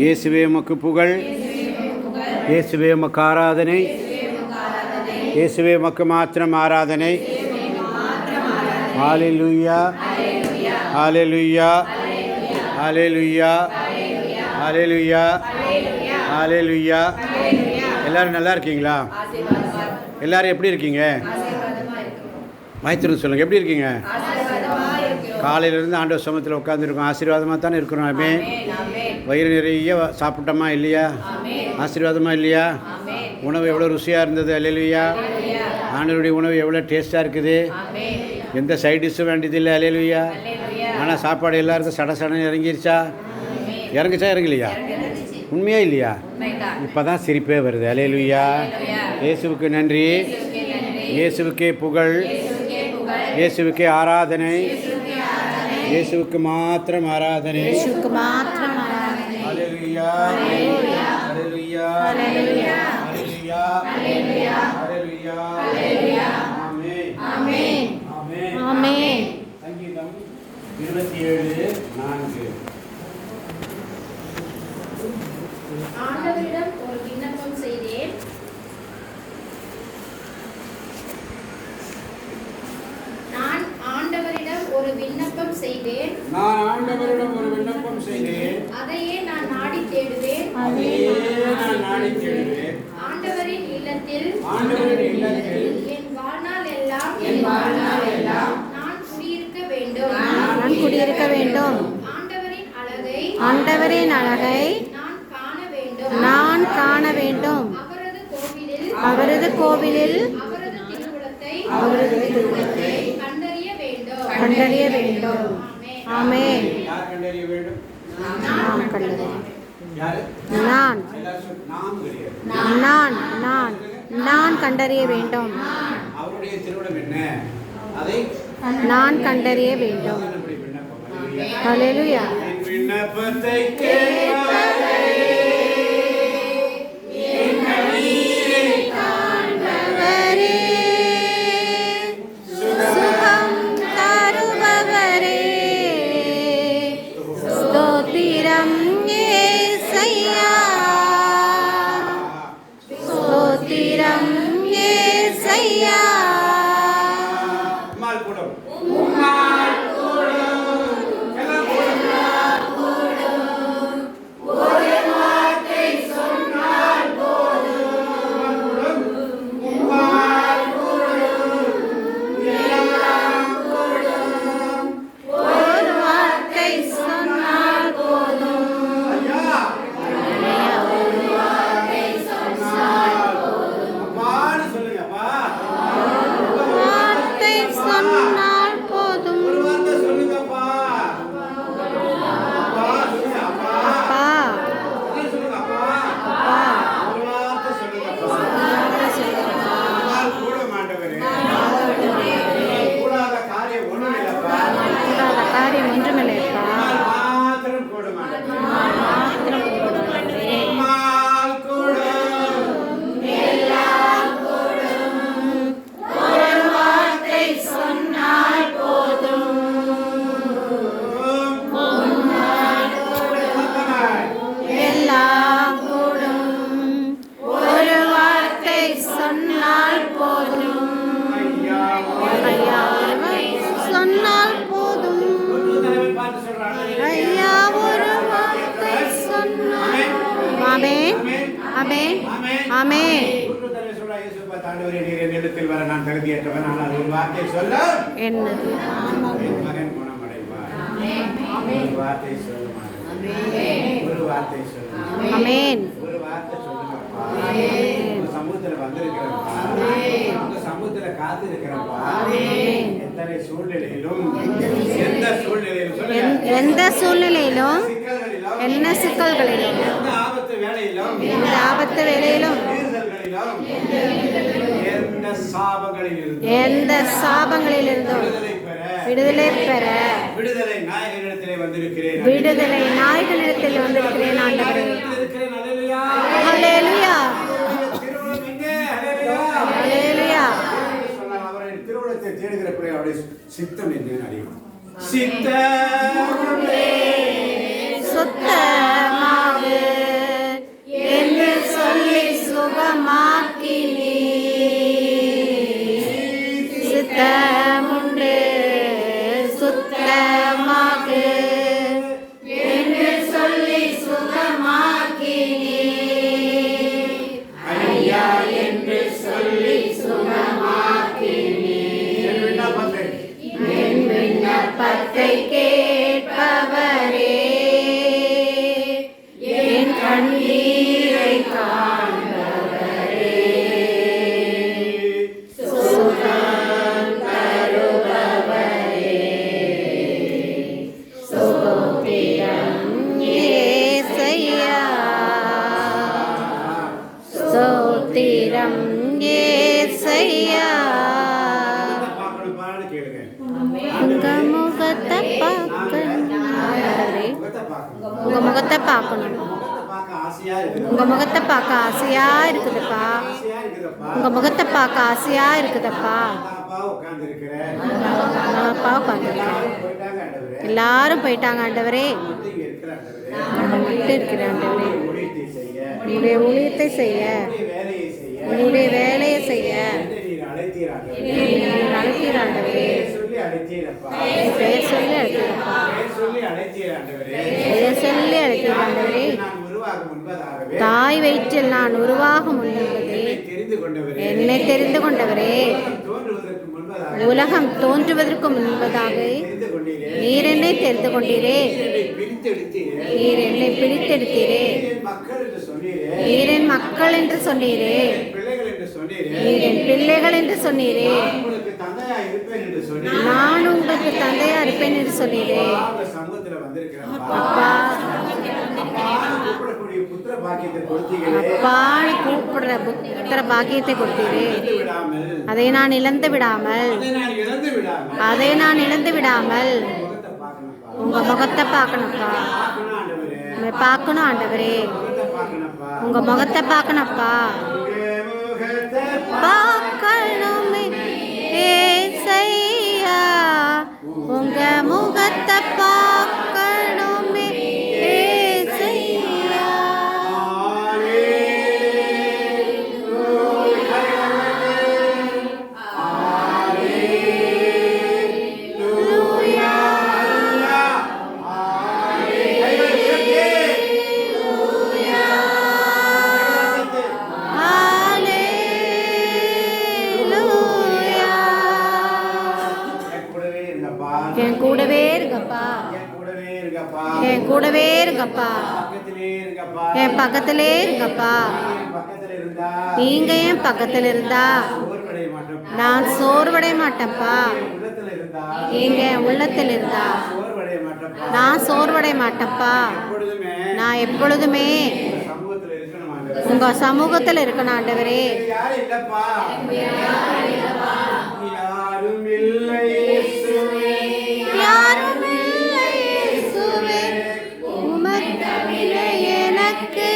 இயேசுவே உமக்கு புகழ், இயேசுவே உமக்கு ஆராதனை, இயேசுவே உமக்கு மாத்திரம் ஆராதனை. ஹல்லேலூயா, ஹல்லேலூயா, ஹல்லேலூயா, ஹல்லேலூயா, ஹல்லேலூயா. எல்லாரும் நல்லா இருக்கீங்களா? எல்லாரும் எப்படி இருக்கீங்க? வாய்த்திருந்து சொல்லுங்கள், எப்படி இருக்கீங்க? காலையிலேருந்து ஆண்டவர் சமூகத்தில் உட்காந்துருக்கோம். ஆசீர்வாதமாக தானே இருக்கிறோம். ஆமென். வயிறு நிறைய சாப்பிட்டோமா இல்லையா? ஆசீர்வாதமாக இல்லையா? உணவு எவ்வளோ ருசியாக இருந்தது. அல்லேலூயா. ஆண்டவருடைய உணவு எவ்வளோ டேஸ்ட்டாக இருக்குது. எந்த சைட் டிஷ்ஷும் வேண்டியதில்லை. அல்லேலூயா. ஆனால் சாப்பாடு எல்லாருக்கும் சடசடன்னு இறங்கிருச்சா? இறங்குச்சா இறங்கலையா? உண்மையா இல்லையா? இப்போ தான் சிரிப்பே வருது. அல்லேலூயா. இயேசுவுக்கு நன்றி, இயேசுவுக்கே புகழ், இயேசுவுக்கே ஆராதனை, இயேசுவுக்கு மாத்திரம் ஆராதனை. ஹல்லேலூயா, ஹல்லேலூயா, ஹல்லேலூயா, ஹல்லேலூயா, ஹல்லேலூயா. ஆமென், ஆமென், ஆமென். சங்கீதம் 27:4. ஆண்டவரிடம் ஒரு விண்ணப்பம் செய்தேன், நான் ஆண்டவரிடம் ஒரு விண்ணப்பம் செய்தேன், அதையே நான் நாடி தேடுவேன், ஆண்டவரின் இல்லத்தில் என் வாழ்நாள் எல்லாம் நான் குடியிருக்க வேண்டும், ஆண்டவரின் அழகை நான் காண வேண்டும், அவரது கோவிலில் அவரது திருவுளத்தை கண்டறிய வேண்டும். ஆமென். யார் கண்டறிய வேண்டும்? நான் கண்டறிய. நான் கண்டறிய வேண்டும். அவருடைய திருவுளம் என்ன? அதை நான் கண்டறிய வேண்டும். ஹல்லேலூயா. விண்ணப்பத்தை கேட்பதே என் கண்ணீரை காண்பவரே, சுகம் தருபவரே, ஸ்தோத்திரம் இயேசையா, ஸ்தோத்திரம் இயேசையா. எந்த சூழ்நிலையிலும் என்ன சிக்கல்களிலும் எந்த ஆபத்து வேளையிலும் எந்த சாபங்களிலிருந்தும் விடுதலை பெற விடுதலை நாயகனிடத்தில் வந்திருக்கிறேன் ஆண்டவரே. ஹல்லேலூயா, ஹல்லேலூயா. அவருடைய திருவுளத்தை தேடுகிற பிள்ளை அவருடைய சித்தம் என்னன்னு அறியும். சித்தமே சுத்தமாக உங்க முகத்தை பார்க்கணும். முகத்தை பார்க்க ஆசையா இருக்குது. உங்க முகத்தை பார்க்க ஆசையா இருக்குதுப்பா. ஆசையா இருக்குதப்பா. உங்க முகத்தை பார்க்க ஆசையா இருக்குதப்பா. அப்பா உட்கார்ந்து இருக்கிறேன். அப்பா உட்காந்துருக்கேன். போயிட்டாங்க ஆண்டவரே. எல்லாரும் போயிட்டாங்க ஆண்டவரே. மட்டும் இங்க இருக்கிற ஆண்டவரே. நான் மட்டும் இருக்கிறேன் ஆண்டவரே. ஊழியத்தை செய்ய, உங்களுடைய ஊழியத்தை செய்ய, உம்முடைய வேலையை செய்ய, உங்களுடைய வேலையை செய்ய என்னை நீர் அழைத்தீர் ஆண்டவரே. அழைத்தீர் ஆண்டவரே. பெயர் சொல்லி அழைத்தீரப்பா. பெயர் சொல்லி அழைத்தீரப்பா. பெயர் சொல்லி அழைத்தீர் ஆண்டவரே. பெயர் சொல்லி அழைத்தீர் ஆண்டவரே. நான் உருவாகும் முன்பதாகவே தாய் வயிற்றில் நான் உருவாகும் முன்பதே என்னை தெரிந்து கொண்டவரே. என்னை தெரிந்து கொண்டவரே. தோன்றுவதற்கு முன்பதாக உலகம் தோன்றுவதற்கு முன்பதாக தெரிந்து கொண்டீரே. நீர் என்னை தெரிந்து கொண்டீரே. என்னை பிரித்தெடுத்தீரே. நீர் என்னை பிடித்தெடுத்தீரே. என் மக்கள் என்று சொன்னீரே. நீர் என் மக்கள் என்று சொன்னீரே. என் பிள்ளைகள் என்று சொன்னீரே. நீர் என் பிள்ளைகள் என்று சொன்னீரே. உங்களுக்கு தந்தையா இருப்பேன் என்று சொன்னீரே. நான் உங்களுக்கு தந்தையா இருப்பேன் என்று சொன்னீரே. உங்க சமூகத்துல வந்திருக்கிறேன் அப்பா, கூப்பிடக்கூடிய புத்திர பாக்கியத்தை கொடுத்தீங்களே. அப்பான்னு கூப்பிடுற புத்திர பாக்கியத்தை கொடுத்தீரே. இழந்து விடாமல், அதை நான் இழந்து விடாமல், அதை நான் இழந்து விடாமல் அதை நான் இழந்து விடாமல் முகத்தை பார்க்கணும்ப்பா. உங்க முகத்தை பார்க்கணும்ப்பா. பார்க்கணும் ஆண்டவரே. உங்களை பார்க்கணும் ஆண்டவரே. முகத்தை பார்க்கணும்ப்பா. உங்க முகத்தை பார்க்கணும்ப்பா. உங்க முகத்தை பார்க்கணுமே ஏசையா. உங்க முகத்தை பார்க்கணுமே ஏசையா. ஹalleluya. என் கூடவே இருங்கப்பா. என் கூடவே இருங்கப்பா. என் கூடவே இருங்கப்பா. என் கூடவே இருங்கப்பா. பக்கத்திலே இருங்கப்பா. என் பக்கத்திலே இருங்கப்பா. என் பக்கத்துல இருந்தா நீங்க என் பக்கத்தில் இருந்தா சோர்வடைய மாட்டோம்ப்பா. நான் சோர்வடைய மாட்டேன்ப்பா. என் உள்ளத்துல இருந்தா நீங்க என் உள்ளத்தில் இருந்தா சோர்வடைய மாட்டோம்ப்பா. நான் சோர்வடைய மாட்டேன்ப்பா. எப்பொழுதுமே நான் எப்பொழுதுமே உங்க சமூகத்துல இருக்கணும் ஆண்டவரே. உங்க சமூகத்தில் இருக்கணும் ஆண்டவரே. வேறு யாரும் இல்லப்பா. யாரும் இல்லை இயேசுவே. யாரும் இல்லை இயேசுவே. உமக்கு தவிர எனக்கு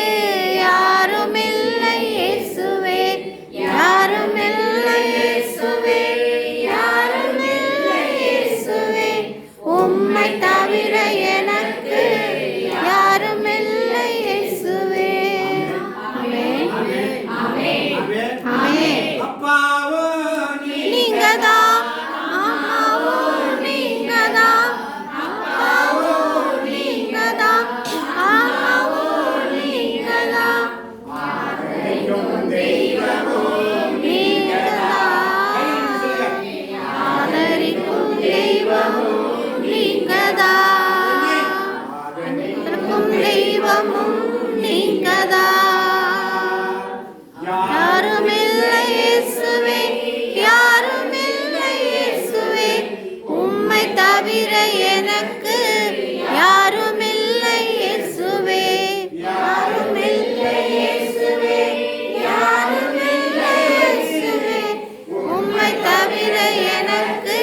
யாரும் இல்லை இயேசுவே. யாரும் இல்லை இயேசுவே. யாரும் இல்லை இயேசுவே. உம்மை தவிர எனக்கு யாரும் இல்லை இயேசுவே. ஆமென். ஆமென். ஆமென். அப்பாவோ நீங்கதான், அம்மாவோ நீங்கதான், அப்பாவோ நீங்கதான், அம்மாவோ நீங்கதான், நீங்கதான், ஆதரிக்கும் தெய்வமும் நீங்கதான், ஆதரிக்கும் தெய்வமும் நீங்கதான். யாரும் இல்லை இயேசுவே. யாரும் இல்லை இயேசுவே. உம்மை தவிர எனக்கு யாரும் இல்லை இயேசுவே. யாரும் இல்லை இயேசுவே. யாரும் இல்லை இயேசுவே. உம்மை தவிர எனக்கு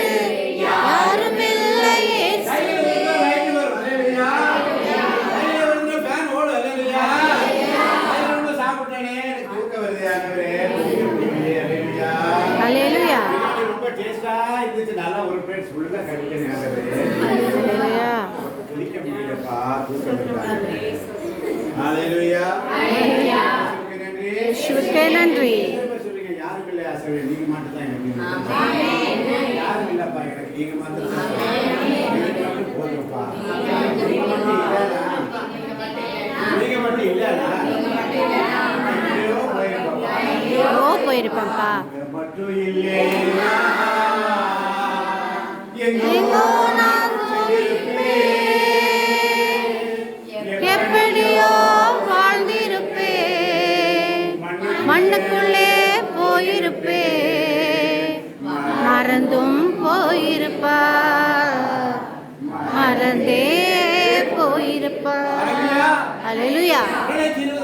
யாரும் இல்லை இயேசுவே. அல்லேலூயா. அல்லேலூயா. இயேசுவுக்கே நன்றி. ஓ போயிருப்பேன்ப்பா. எங்கோ நான் எப்படியோ வாழ்ந்திருப்பேன். மண்ணுக்குள்ளே போயிருப்பேன். மறந்தும் போயிருப்பா. மறந்தே போயிருப்பா. அல்லேலூயா. அல்லேலூயா.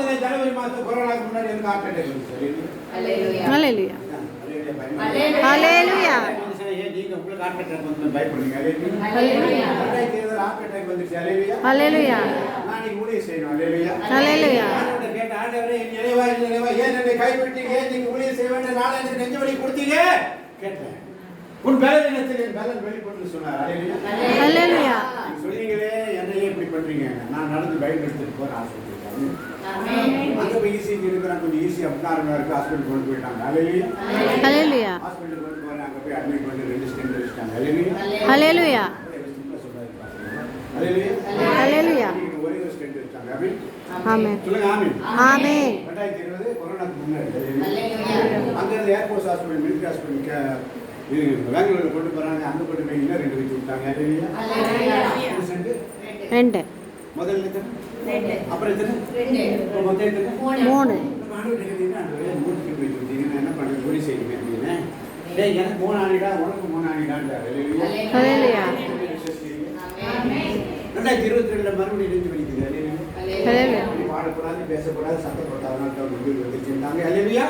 அல்லேலூயா. அல்லேலூயா. ஊழியம் செய்யணும். அல்லேலூயா. ஹalleluya. ஆண்டவர்கிட்ட கேட்ட, ஆண்டவரே என் இறைவா ஏன் என்னை கைவிட்டீங்க? நீங்க ஊழியம் செய்ய வேண்டிய நாள் எனக்கு நெஞ்சு வலி கொடுத்தீங்க கேட்டேன். உன் பலவீனத்தில் என் பலன் வெளிப்பட்டு சொன்னார். அல்லேலூயா. ஹalleluya. சொன்னீங்களே என்னையே இப்படி பண்றீங்க, நான் நடந்து பைபிள் எடுத்துட்டு போறேன் ஹாஸ்பிட்டலுக்கு. அங்க போய் ஈஸியாக இருக்கிறாங்க, கொஞ்சம் ஈஸியாக அப்படின்னா இருக்கு, ஹாஸ்பிட்டல் கொண்டு போயிட்டாங்க. அல்லேலூயா. ஹalleluya. ஹாஸ்பிட்டல் கொண்டு போறேன், அங்க போய் அட்மிட் பண்ணி 2 ஸ்டென்ட் வச்சிட்டாங்க. அல்லேலூயா. ஹalleluya. அல்லேலூயா. ஹalleluya. ஒரே ஒரு ஸ்டென்ட் வச்சாங்க. ஆமென். ஆமென். சொல்லுங்க ஆமென். ஆமென். 2020 கொரோனாக்கு முன்னாடி. அங்க இருந்து ஏர்போர்ட் ஹாஸ்பிட்டல், மிலிட்டரி ஹாஸ்பிட்டல் பெங்களூர்ல கொண்டு போறாங்க. அங்க கொண்டு போய் இன்னும் 2 வச்சு விட்டாங்க. அல்லேலூயா. 2 முதல்ல எத்தனை? அப்புறம் எத்தனை? 2 மொத்தம் எத்தனை? 3 என்ன பண்றது? ஊழி செய்யுங்க அப்படின்னு. டேய் எனக்கு 3 ஆணிடா, உனக்கு 3 ஆணிடான்றாரு. ஹalleluya. 2022 மறுபடியும் நெஞ்சு வலிக்குது. ஹalleluya. பாடக்கூடாது, பேசக்கூடாது, சத்தம் போட்டாதான் முடிவு வந்துருச்சுட்டாங்க. அல்லேலூயா.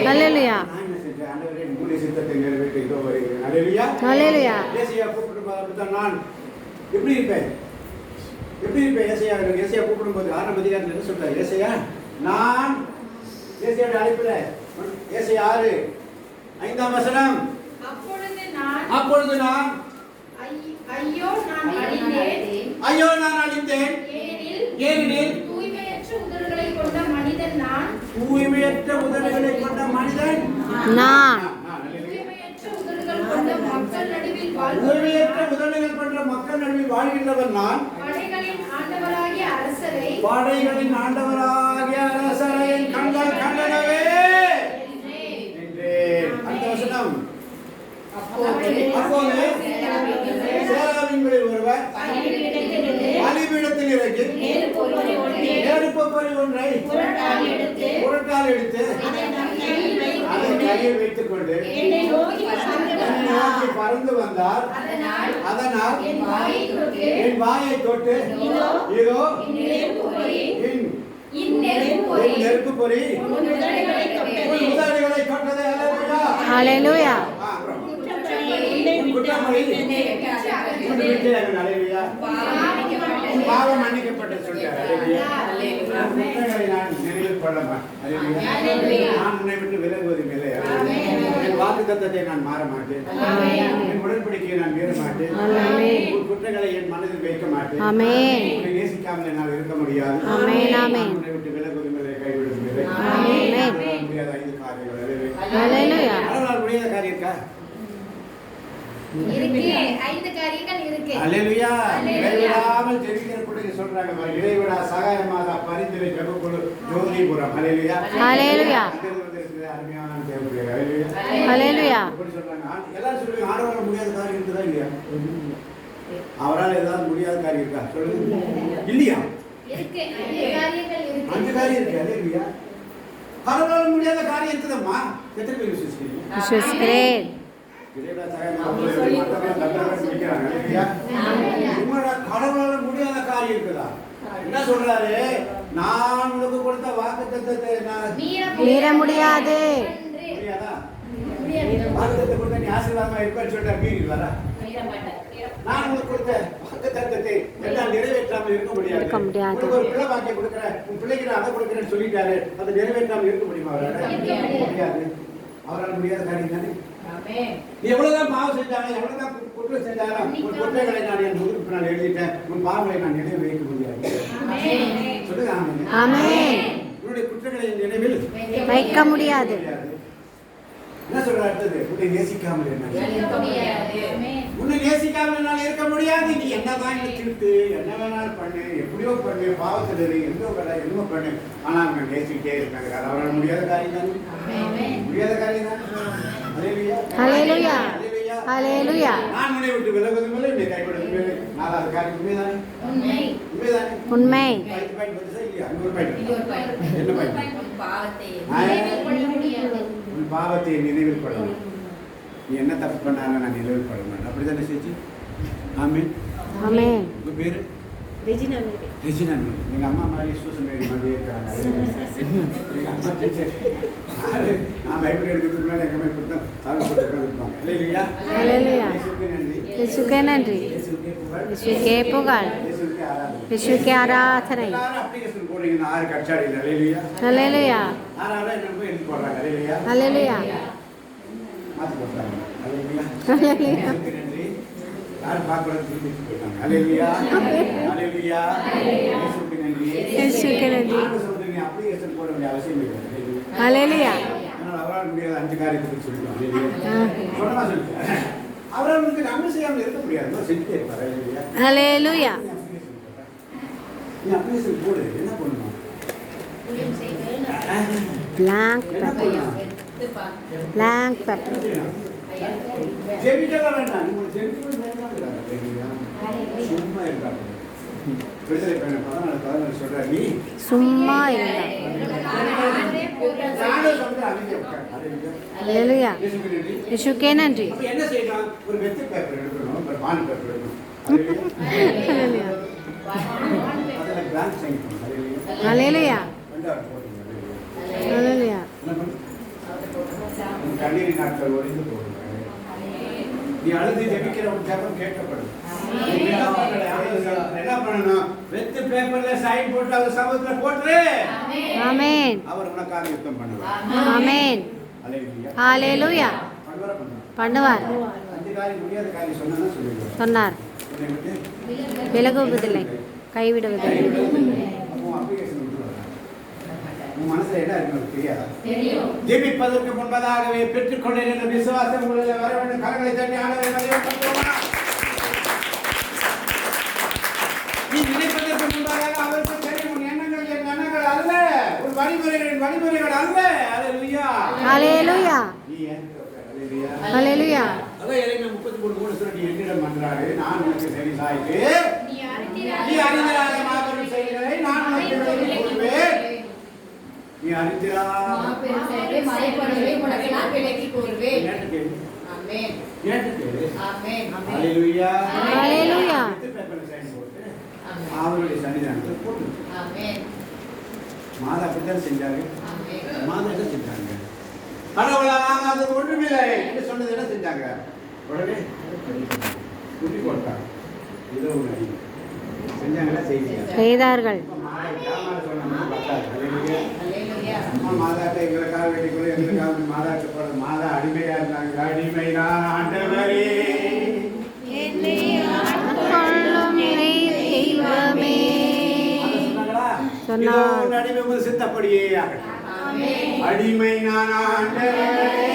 ஹalleluya. நான் என்ன செஞ்சேன்? ஆண்டவரே உம்முடைய சித்தத்தை நிறைவேற்ற இதோ வருகிறேன். அல்லேலூயா. ஹalleluya. ஏசாயா கூப்பிடும்போது நான் எப்படி இருப்பேன்? எப்படி இருப்பேன்? ஏசாயா கூப்பிடும்போது 6ஆம் அதிகாரத்தில் என்ன சொல்றாரு? ஏசாயா நான் ஏசாயாவோட அழைப்புல ஏசாயா 6 5ஆம் வசனம். அப்பொழுது நான் ஐயோ நான் அழிந்தேன். ஏனெனில் தூய்மையற்ற உதடுகளை கொண்ட மனிதன் நான். தூய்மையற்ற உதடுகளை கொண்ட மனிதன் நான். தூய்மையற்ற உதடுகள் கொண்ட மக்கள் நடுவில் வாழ்கிறவன். தூய்மையற்ற உதடுகள் கொண்ட மக்கள் நடுவில் வாழ்கின்றவன் நான். படைகளின் ஆண்டவராகிய அரசரை படைகளின் ஆண்டவராகிய அரசரை என் கண்கள் கண்டனவே என்றேன். அடுத்த வசனம். அப்போது சேராவின்களில் ஒருவர் பலிபீடத்தில் இறங்கி நெருப்பு பொறி ஒன்றை புரட்டால் எடுத்து அதை கையில் வைத்துக் கொண்டு என்னை நோக்கி பறந்து வந்தார். அதனால் என் வாயை தொட்டு இதோ நெருப்பு பொறி உதடுகளை தொட்டது. ஹalleluya. பாவம் மன்னிக்கப்பட்டது சொல்றாரு. குற்றங்களை நான் நினைவில் கொள்ள மாட்டேன். நான் உன்னை விட்டு விலகுவதும் இல்லை. என் வாக்குத்தத்தத்தை நான் மாற மாட்டேன். என் உடன்படிக்கையை நான் மீற மாட்டேன். உன் குற்றங்களை என் மனதில் வைக்க மாட்டேன். உன்னை நேசிக்காமல் என்னால் இருக்க முடியாது. நான் உன்னை விட்டு விலகுவதும் இல்லை, கைவிடுவதும் இல்லை. முடியாத 5 காரியங்கள். அவரால் முடியாத காரியம் இருக்கா? இருக்கு. 5 காரியங்கள் இருக்கு. அல்லேலூயா. இடைவிடாமல் ஜெபிக்கிற பிள்ளைங்க சொல்றாங்க பாருங்க. இடைவிடா சகாயமாக பரிந்துரை ஜெபக்குழு ஜோதிபுரம். அல்லேலூயா. ஹalleluya. அருமையான தேவப்பிள்ளை. அல்லேலூயா. ஹalleluya. எப்படி சொல்றாங்க? எல்லாரும் சொல்லுங்க, ஆண்டவரால் முடியாத காரியம் இருக்குதா இல்லையா? அவரால் ஏதாவது முடியாத காரியம் இருக்கா? சொல்லுங்க. இல்லையா? இருக்கு. 5 காரியங்கள் இருக்கு. 5 காரியம் இருக்கு. அல்லேலூயா. அவரால் முடியாத காரியம் இருக்குதம்மா. எத்தனை பேர் விசுவாசிக்கிறீங்க? விசுவாசிக்கிறேன். கடவுளால் முடியாத காரியம் இருக்குதா? என்ன சொல்றாரு? நான் உனக்கு கொடுத்த வாக்குத்தத்தத்தை மீற முடியாது. முடியாதா? வாக்குத்தத்தத்தை கொடுத்த நீ ஆசீர்வாதமா இருப்பேன்னு சொல்லிட்டு மீறிடுவாரா? நான் உங்களுக்கு கொடுத்த வாக்குத்தத்தத்தை எல்லாம் நிறைவேற்றாமல் இருக்க முடியாது. உங்களுக்கு ஒரு பிள்ளை பாக்கியம் கொடுக்குறேன், உன் பிள்ளைக்கு நான் அதை கொடுக்குறேன்னு சொல்லிட்டாரு, அதை நிறைவேற்றாமல் இருக்க முடியுமா? முடியாது. அவரால் முடியாத காரியம் தானே. நீ எவ்வளவுதான் பாவம் செஞ்சாலும், எவ்வளவுதான் குற்றம் செஞ்சாலும், உன் குற்றங்களை நான் என் முதுகுக்கு நான் எழுதிட்டேன், உன் பாவங்களை நான் நினைவு வைக்க முடியாது. சொல்லுங்க ஆமென். உன்னுடைய குற்றங்களை என் நினைவில் வைக்க முடியாது. என்ன சொல்ற அடுத்தது? உன்னை நேசிக்காமல் உன்னை நேசிக்காமல் என்னால் இருக்க முடியாது. நீ என்னதான் என்ன திருட்டு, என்ன வேணாலும் பண்ணு, எப்படியோ பண்ணு, பாவத்தில் இரு, எங்கோ கடை என்னமோ பண்ணு, ஆனா அவங்க நேசிக்கிட்டே இருக்காங்க. அவரால் முடியாத காரியம் தானே. முடியாத காரியம் தானே. ஹalleluya. ஹalleluya. நான் உன்னை விட்டு விலகுவதும் இல்லை, உன்னை கைவிடுவதும் இல்லை. 4வது காரியம் உண்மைதானே. உண்மைதானே. உண்மை. உன் பாவத்தை நினைவில் கொள்ளணும். நீ என்ன தப்பு பண்ணாலும் நான் நினைவில் கொள்ள மாட்டேன். அப்படித்தானே செஞ்சு? ஆமென். ஆமென். உங்க பேரு? ரெஜினா. எங்க அம்மா மாதிரி சூசன் மேரி மாதிரி இருக்காங்க. எங்க அம்மா டீச்சர். நான் பைபிள் எடுக்கிறதுக்கு முன்னாடி எங்க அம்மா இப்படித்தான் சாமி போட்டு உட்காந்துருப்பாங்க. இல்லையா? ஹalleluya. இயேசுவுக்கே நன்றி. இயேசுவுக்கே நன்றி. இயேசுவுக்கே புகழ். இயேசுவுக்கே புகழ். இயேசுவுக்கே ஆராதனை. இயேசுவுக்கே ஆராதனை. எல்லாரும் அப்ளிகேஷன் போடுறீங்க 6 கட்சாடியில். அல்லேலூயா. ஹalleluya. 6 என்ன போய் எழுதி போடுறாங்க. அல்லேலூயா. ஹalleluya. மாற்றி போட்டாங்க. அல்லேலூயா. ஹalleluya. நன்றி. யாரும் பார்க்கறது திரும்பி போயிட்டாங்க. அல்லேலூயா. அல்லேலூயா. இயேசுவுக்கு நன்றி. இயேசுவுக்கே நன்றி. சொல்றீங்க அப்ளிகேஷன் போட வேண்டிய அவசியம் இல்லை. ஹalleluya. ஆனால் அவரால் முடியாத 5 காரியத்துக்கு சொல்லிட்டோம். சொல்லமா சொல்லிட்டேன். அவரால் வந்து நன்மை செய்யாமல் இருக்க முடியாது. செஞ்சுட்டே இருப்பார். அல்லேலூயா. ஹalleluya. நீ அப்ளிகேஷன் போடு. என்ன பண்ணணும்? blank paper. blank paper. ஜெபிக்கலாம் வேண்டாம். நீங்க ஜெபிக்கவே வேண்டாம். சும்மா இருக்காங்க. விடுதலை பயணம் 14 சொல்றாரு. நீ சும்மா இருந்தா. நானே சொல்றேன். அமைதியா உட்கார். ஹalleluya. இயேசுவுக்கு நன்றி. இயேசுவுக்கே நன்றி. அப்ப என்ன செய்யணும்? ஒரு வெத்து பேப்பர் எடுக்கணும். ஒரு பாண்ட் பேப்பர் எடுக்கணும். ஹalleluya. அதுல blank sign பண்ணணும். ஹalleluya. ரெண்டாவது போடுங்க. ஹalleluya. என்ன பண்ணு? கண்ணீரின் நாட்கள் ஒழிந்து போகுது. நீ அழுது ஜெபிக்கிற ஒரு ஜெபம் கேட்கப்படும். என்ன பண்ணணும்? வெத்து பேப்பர்ல சைன் போட்டு அவர் சமூகத்துல போட்டுரு. ஆமென். அவர் உனக்காக யுத்தம் பண்ணுவார். ஆமென். அல்லேலூயா. ஹalleluya. பண்ணுவார். 5 காரியம் முடியாத காரியம் சொன்னா சொல்லுவார். சொன்னார். விலகுவதில்லை, கைவிடுவதில்லை. அப்போ அப்ளிகேஷன் விட்டுருவாங்க. உன் மனசுல என்ன இருக்கு தெரியாதா? ஜெபிப்பதற்கு முன்பதாகவே பெற்றுக்கொண்டேன் என்ற விசுவாசம் உங்களை வர வேண்டும். கரங்களை தட்டி ஆண்டவரை மகிமைப்படுத்துவோமா? நீ நினைப்பதற்கு முன்பதாக அவருக்கு தெரியும். உன் எண்ணங்கள் என் எண்ணங்கள் அல்ல, உன் வழிமுறைகளின் வழிமுறைகள் அல்ல. அல்லேலூயா. ஹalleluya. நீ அல்லேலூயா. ஹalleluya. அதான் இறைமையா 33:3 சொல்லி என்னிடம் மன்றாடு, நான் உனக்கு செவி சாய்த்து நீ அறிந்திராத மாபெரும் செயல்களை நான் உனக்கு விளக்கிக் கூறுவேன். நீ அறிந்திராத அல்லேலூயா. ஹalleluya. அவருடைய சன்னிதானத்தில் போட்டு மாதா அப்படித்தான் செஞ்சாங்க. மாதா என்ன செஞ்சாங்க? கடவுளாக அது ஒன்றுமில்லை என்று சொன்னது என்ன செஞ்சாங்க? உடனே குட்டி போட்டாங்க. ஏதோ ஒன்று அடி செஞ்சாங்களா? செய்தார்கள். மாதாட்ட எங்களுக்காக வேண்டிக்கொள்ள எங்களுக்காக மாதாட்ட போட மாதா அடிமையா இருந்தாங்க. அடிமைதான் ஆண்டவரே சொன்னார். அடிமை உமது சித்தப்படியே அடிமை நான் ஆண்டவரே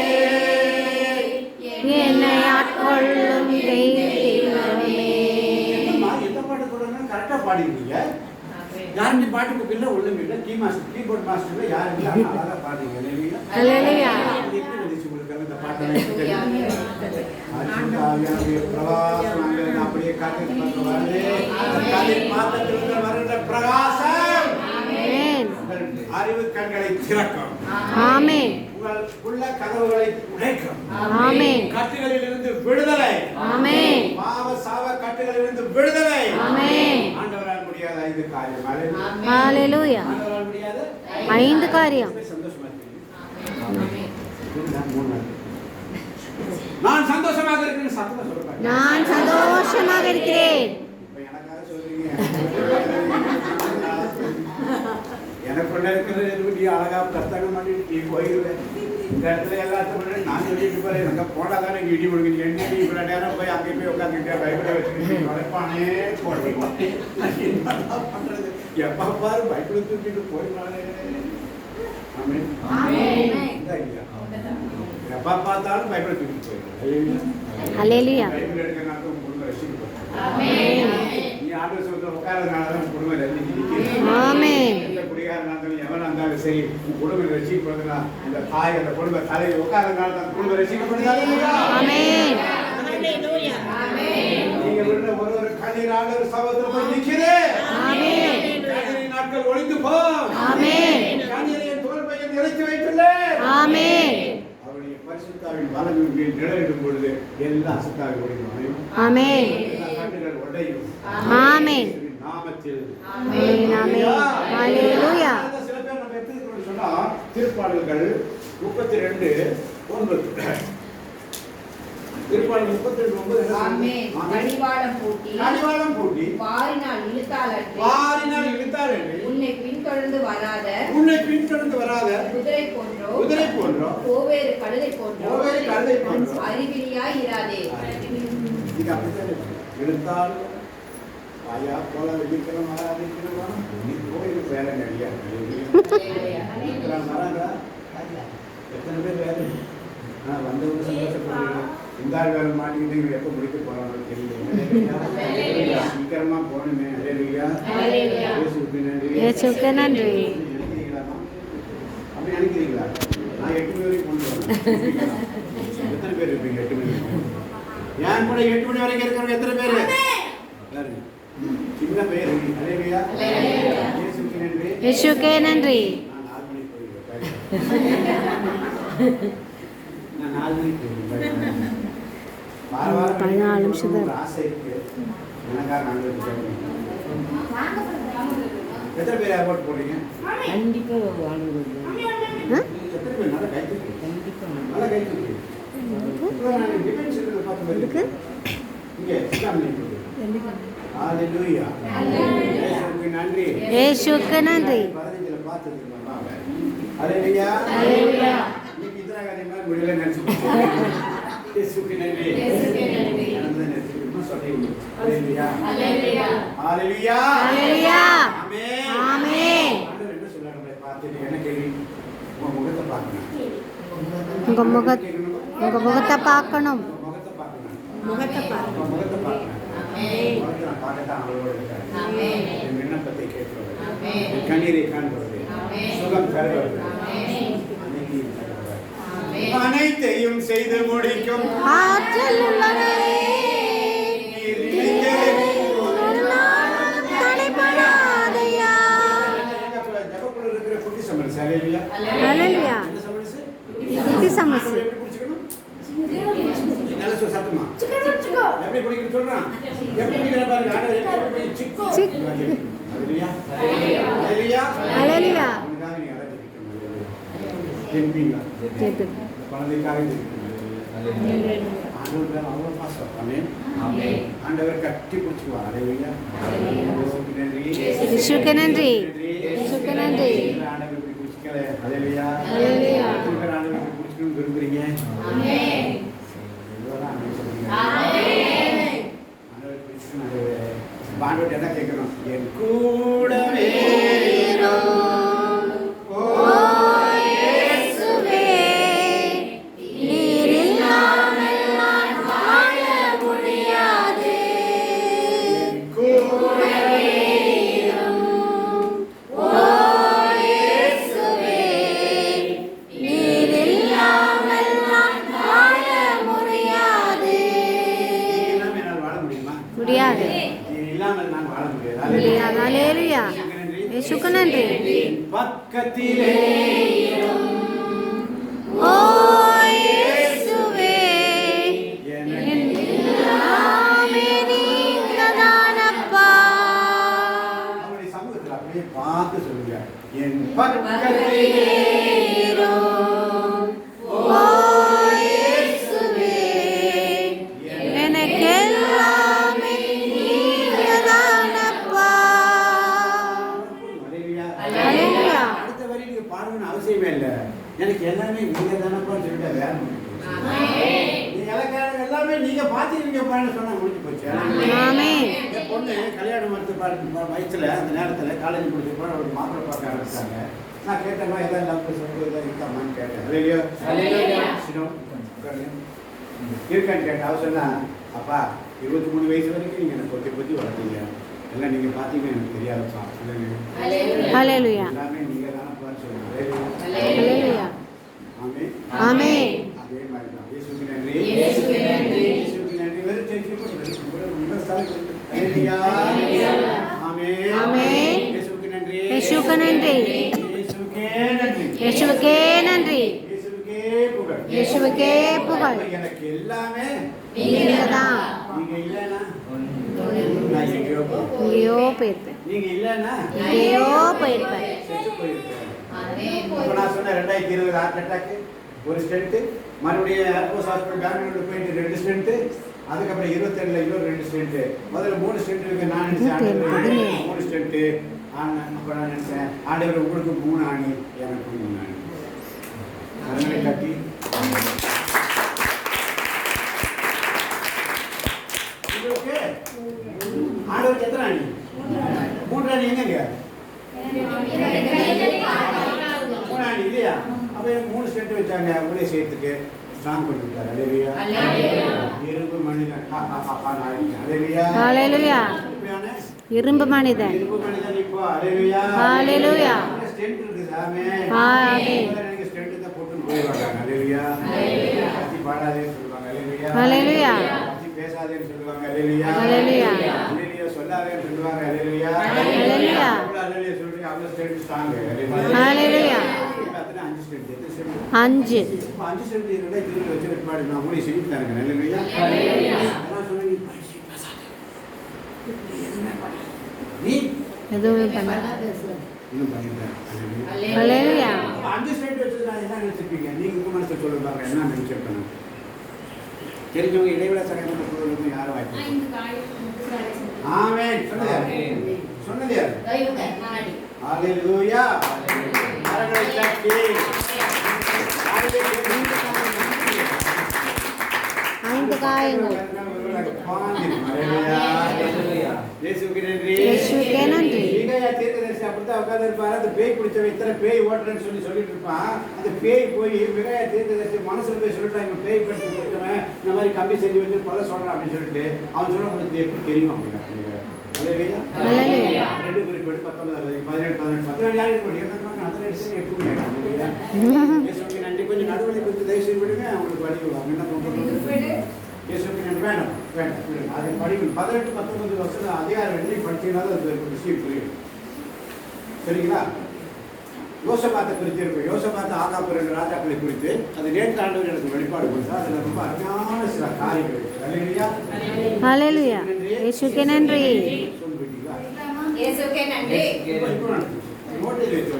என்னை ஆட்கொள்ளும் தெய்வமே. எந்த பாட்டு சொல்றாங்க? கரெக்டா பாடிருக்கீங்க. யாருமே பாட்டுக்கு பிள்ளை ஒண்ணும் இல்லை. கீபோர்ட் மாஸ்டர்ல யாரும் இல்லை. அழகா பாடுறீங்க. ஹalleluya. எப்படி வந்துச்சு உங்களுக்கு இந்த பாட்டு? பிரகாசம் அங்கிருந்து அப்படியே காற்றில் பார்த்து வருது. காற்றில் பாத்திரத்திலிருந்து வருகின்ற பிரகாசம் ஆமென். உங்கள் அறிவு கண்களை திறக்கும். ஆமென். உங்கள் உள்ள கதவுகளை உடைக்கும். ஆமென். கட்டுகளில் இருந்து விடுதலை. ஆமென். பாவ சாவ கட்டுகளில் இருந்து விடுதலை. ஆமென். ஆண்டவரால் முடியாத 5 காரியம். ஹalleluya. ஆண்டவரால் முடியாத 5 காரியம். சந்தோஷமா இருக்கு. நான் சந்தோஷமாக இருக்கிறேன். சத்தமா சொல்றேன். நான் சந்தோஷமாக இருக்கிறேன். இப்ப எனக்காக சொல்றீங்க. எனக்குள்ள இருக்கிறது நீ அழகா பிரஸ்தானம் பண்ணி நீ போயிருவேன். இந்த இடத்துல எல்லாத்துக்கும் நான் சொல்லிட்டு போறேன். அங்கே போனா தானே இங்கே இடி கொடுக்குறீங்க. என்ன நீ இவ்வளோ நேரம் போய் அங்கே போய் உட்காந்துக்கிட்டே பைபிளை வச்சுக்கிட்டு உழைப்பானே போடுறீங்க. என்ன பண்றது? எப்போ பாரு பைபிளை தூக்கிட்டு போயிடுவானே. எப்போ பார்த்தாலும் பைபிளை தூக்கிட்டு போயிடுவேன். ஹalleluya. பைபிள் எடுக்கிறனால உங்க குடும்பம் ரசிக்கப்படும். ஆமென். நீ ஆண்டு சொல்ற உட்காரனால தான் குடும்பம் ரசிக்க. ஆமென். எந்த குடிகாரனா இருந்தாலும் எவனா இருந்தாலும் சரி உன் குடும்பம் ரசிக்கப்படுதுன்னா இந்த தாய் அந்த குடும்ப தலையில் உட்காரனால தான் குடும்பம் ரசிக்கப்படுது. ஆமென். நீங்க விடுற ஒரு கண்ணீரான ஒரு சகோதரர் போய் நிக்குது. ஆமென். கண்ணீரின் நாட்கள் ஒழிந்து போ. ஆமென். கண்ணீரின் தோல் பையை நிறைச்சு வைத்துள்ளேன். ஆமென். அவருடைய பரிசுத்தாவின் வலமின் கீழ் நிழலிடும் பொழுது எல்லா அசுத்தாவின் ஒழியும். ஆமென். எல்லா கட்டுகள் உடையும். ஆமென். நாமத்தில் ஆமென். ஆமென். ஹalleluya. சில பேர் நம்ம எடுத்துக்கணும்னு சொன்னா திருப்பாடல்கள் 32:9 திருப்பாடல் 32:9 என்ன ஆமென். சொல்லுது? கடிவாளம் பூட்டி கடிவாளம் பூட்டி வாரினால் இழுத்தாலன்றி வாரினால் இழுத்தாலன்றி உன்னை பின்தொடர்ந்து வராத உன்னை பின்தொடர்ந்து வராத குதிரை போன்றோ குதிரை போன்றோ கோவேறு கழுதை போன்றோ கோவேறு கழுதை போன்றோ அறிவிலியாய் இராதே. இது அப்படித்தான் இருக்கு. இழுத்தால் ஆயா போல வெடிக்கிறோம் ஆராதிக்கிறோம் நீ கோயிலுக்கு வேலை நிறையா வராங்களா எத்தனை பேர் வேலை வந்தவங்க சந்தோஷப்படுறீங்க இந்த ஆள் வேலை மாட்டிக்கிட்டு எப்போ முடிக்க போறாங்க தெரியல சீக்கிரமா போகணுமே அல்லேலூயா இயேசுவுக்கு நன்றி இயேசுவுக்கு நன்றி. அப்படி நினைக்கிறீங்களா நான் 8 மணி வரைக்கும் கொண்டு வரேன் எத்தனை பேர் இருப்பீங்க 8 மணி வரைக்கும் ஏன் கூட 8 மணி வரைக்கும் இருக்கிறவங்க எத்தனை பேர் சின்ன பேர் அல்லேலூயா இயேசுவுக்கு நன்றி இயேசுவுக்கு நன்றி. நான் 4 மணிக்கு போயிடுவேன். வார வாரம் 14 நிமிஷம் தான். ஆசை இருக்கு எனக்காக நாங்கள் எத்தனை பேர் ஏர்போர்ட் போடுறீங்க கண்டிப்பாக வாழ்வுகள் எத்தனை பேர் நல்லா கை தூக்கி நல்லா கை தூக்கி நான் டிஃபென்ஸ் பார்த்து எதுக்கு? இங்கே ஹalleluya இயேசுவுக்கு நன்றி இயேசுவுக்கு நன்றி. பரதேசில பார்த்தது நல்லாவே ஹalleluya ஹalleluya. இன்னைக்கு இத்தனை காரியமா முடியல நினைச்சு இயேசுவுக்கு நன்றி ஹalleluya ஹalleluya ஹalleluya ஹalleluya. ஆமென் ஆமென். ஆண்டவர் என்ன சொல்றாரு பார்த்துட்டு என்ன கேள்வி உங்க முகத்தை பார்க்கணும் உங்க முகத்தை பார்க்கணும். முகத்தை பார்க்கணும் முகத்தை பார்க்கணும். உங்க முகத்தை பார்க்கணும் முகத்தை நான் பார்க்கத்தான் அவளோட இருக்கேன் என் விண்ணப்பத்தை கேட்கிறது என் கண்ணீரை காண்பது சுகம் தருவது அன்னைக்கு அனைத்தையும் செய்து முடிக்கும் ஆற்றல் உள்ளவரே, நீர் நெஞ்செழுதி ஒரு நாளும் தடைபடாதையா. ஜபக்குள்ள இருக்கிற குட்டி சமரசு ஹalleluya ஹalleluya. என்ன சமரசு குட்டி சமரசு. எப்படி பிடிச்சுக்கணும் நல்ல சத்தமா எப்படி பிடிக்கணும் சொல்றான் எப்படி பிடிக்கிற பாருங்க ஆண்டவர் எப்படி சிக்கு சிக். ஹalleluya ஹalleluya ஹalleluya. உனக்காக நீ அழைச்சிருக்கீங்க ஜெபிங்க ஜெபி. குழந்தைக்காக ஆண்டவர் அவ்வளோ பாசம் ஆமென் ஆண்டவர் கட்டி பிடிச்சுக்குவார் ஹalleluya இயேசுவுக்கு நன்றி இயேசுவுக்கு நன்றி. இயேசுவுக்கு நன்றி. ஆண்டவர் இப்படி பிடிச்சிக்கல ஹalleluya ஹalleluya. ஆண்டவர் இப்படி பிடிச்சிக்கணும்னு விரும்புறீங்க இதெல்லாம் ஆண்டவர் சொல்றீங்க ஆண்டவர் பிடிச்சிக்கணும் ஆண்டவர் என்ன கேட்கணும் என் கூடவே முடியாது. இல்லாமல் நான் வாழ முடியாது முடியாது. ஹalleluya. இயேசுவுக்கு நன்றி. பக்கத்திலே ஓ இயேசுவே, என் எல்லாமே நீங்கதானப்பா. அவருடைய சமூகத்தில் அப்படியே பார்த்து சொல்லுங்க என் பக்கத்திலே ஓ இயேசுவே, எனக்கு எல்லாமே நீங்கதானப்பா. ஹalleluya. அடுத்த வரி நீங்க பாடணும்னு அவசியமே இல்லை எனக்கு எல்லாமே நீங்க தானப்பான்னு சொல்லிட்டு வேற நீங்க எல்லாமே நீங்க பாத்துக்கிறீங்க பாருன்னு சொன்னா முடிஞ்சு போச்சு ஆமென். என் பொண்ணு கல்யாணம் எடுத்து வயசுல அந்த நேரத்துல காலேஜ் முடிச்சு போற ஒரு மாப்பிள்ளை பார்க்க ஆரம்பிச்சாங்க நான் கேட்டேன்னா எதாவது லவ் சொல்லி எதாவது இருக்காமான்னு கேட்டேன் இருக்கான்னு கேட்டேன் அவ சொன்னா அப்பா 23 வயசு வரைக்கும் நீங்க எனக்கு கொத்தி கொத்தி வளர்த்தீங்க எல்லாம் நீங்க பாத்தீங்கன்னா எனக்கு தெரியாதப்பா ஹalleluya. எல்லாமே நீங்க தானப்பான்னு சொல்லுங்க ஹalleluya. ஆமென் ஆமென். அதே மாதிரி தான் இயேசுவுக்கு நன்றி இயேசுவுக்கு நன்றி வெறும் சேர்த்து ஹalleluya ஆமென் ஆமென். இயேசுவுக்கு நன்றி இயேசுவுக்கு நன்றி. இயேசுவுக்கே நன்றி இயேசுவுக்கே நன்றி. இயேசுவுக்கே புகழ் இயேசுவுக்கே புகழ். எனக்கு எல்லாமே நீங்கதான். நீங்க இல்லைன்னா நான் எங்கேயோ எங்கேயோ போயிருப்பேன். நீங்க இல்லைன்னா எங்கேயோ போயிருப்பேன். செத்து போயிருப்பேன் இப்போ நான் சொன்ன 2020 ஹார்ட் அட்டாக்கு ஒரு ஸ்டென்ட்டு மறுபடியும் ஏர்போர்ட் ஹாஸ்பிட்டல் பெங்களூர் போயிட்டு 2 ஸ்டென்ட், அதுக்கப்புறம் 27ல் இன்னொரு 2 ஸ்டென்ட், முதல்ல 3 ஸ்டென்ட் இருக்கு. நான் நினைச்சேன் 3 ஸ்டென்ட். அப்போ நான் நினைச்சேன் ஆண்டவர் உங்களுக்கு 3 ஆணி, எனக்கு 3 ஆணி. அதனால கட்டி உங்களுக்கு ஆண்டவருக்கு எத்தனை ஆணி? 3 ஆணி. எங்கங்க 3 ஆணி இல்லையா? அப்போ எனக்கு 3 ஸ்டென்ட் வச்சாங்க. உங்களே சேர்த்துக்கு ஸ்ட்ராங் பண்ணி விட்டார். அல்லேலூயா. இரும்பு மனிதன். ஹalleluya. இரும்பு மனிதன். இரும்பு மனிதன். இப்போ அல்லேலூயா. ஹalleluya. ஸ்டென்ட் இருக்குது. ஆமென். ஆமென். நீங்க ஸ்டென்ட் தான் போட்டு போயிடுவாங்க. அல்லேலூயா. பத்தி பாடாதேன்னு சொல்லுவாங்க. அல்லேலூயா. ஹalleluya. பத்தி பேசாதேன்னு சொல்லுவாங்க. அல்லேலூயா. ஹalleluya. அல்லேலூயா சொல்லாதேன்னு சொல்லுவாங்க. அல்லேலூயா. ஹalleluya. அல்லேலூயா சொல்றீங்க. அவங்க ஸ்டென்ட் ஸ்ட்ராங். ஹalleluya. அத்தனை 5 ஸ்டென்ட். எத்தனை ஸ்டென்ட்? 5. இப்போ 5 ஸ்டென்ட் இருந்தா இதுல வச்சு ரெக்கார்ட் நான் கூட செஞ்சு தரேங்க. அல்லேலூயா. அதான் சொன்னீங்க. நீ எதுவும் பண்ணாத. இன்னும் பண்ணிட்டேன். ஹalleluya. 5 ஸ்டென்ட் வச்சது நான் என்ன நினைச்சிருப்பீங்க? நீங்க உங்க மனசுல சொல்லுவாங்க. என்ன நினைச்சிருப்பேன்? தெரிஞ்சவங்க இடைவிட சகஜம் சொல்லுறது யாரும் வாய்ப்பு. ஆமென். சொன்னது யாரு? ஹalleluya. கரங்களை தட்டி ஐந்து காயங்கள். இயேசுவுக்கு நன்றி. இயேசுவுக்கே நன்றி. ஈசாயா தீர்க்கதரிசி அப்படித்தான் உட்கார்ந்து இருப்பாரு. அந்த பேய் பிடிச்சவன் இத்தனை பேய் ஓட்டுறேன்னு சொல்லிட்டு இருப்பான். அந்த பேய் போய் மிகாயா தீர்க்கதரிசி மனசுல போய் சொல்லிட்டான், இவன் பேய் பிடிச்சி கொடுத்தவன் இந்த மாதிரி கம்பி செஞ்சு வச்சு கொலை சொல்றான் அப்படின்னு சொல்லிட்டு அவன் சொல்ல உங்களுக்கு எப்படி தெரியும் அப்படின்னா. ஹalleluya. 2 குறிப்பிட்டு 19 17 18 யாரும் நன்றி. கொஞ்சம் நடுவழி கொஞ்சம் தயவு செய்து விடுங்க. அவங்களுக்கு படிக்கலாம். என்ன பண்ணுறது? இயேசுக்கு நன்றி. வேண்டாம் வேண்டாம், அதை படிக்கணும். 18 19 வருஷம் அதிகாரம் 2 படிச்சீங்கன்னா அது விஷயம் புரியும். சரிங்களா? யோசபாத்தை குறித்து இருக்கும். யோசபாத்தை ஆகாப்பு 2 ராஜாக்களை குறித்து அது நேற்று ஆண்டவர் எனக்கு வெளிப்பாடு கொடுத்தா அதில் ரொம்ப அருமையான சில காரியங்கள் இருக்குது. அல்லேலூயா. ஹalleluya. இயேசுவுக்கே நன்றி. இயேசுவுக்கே நன்றி. நோட்டில் வச்சு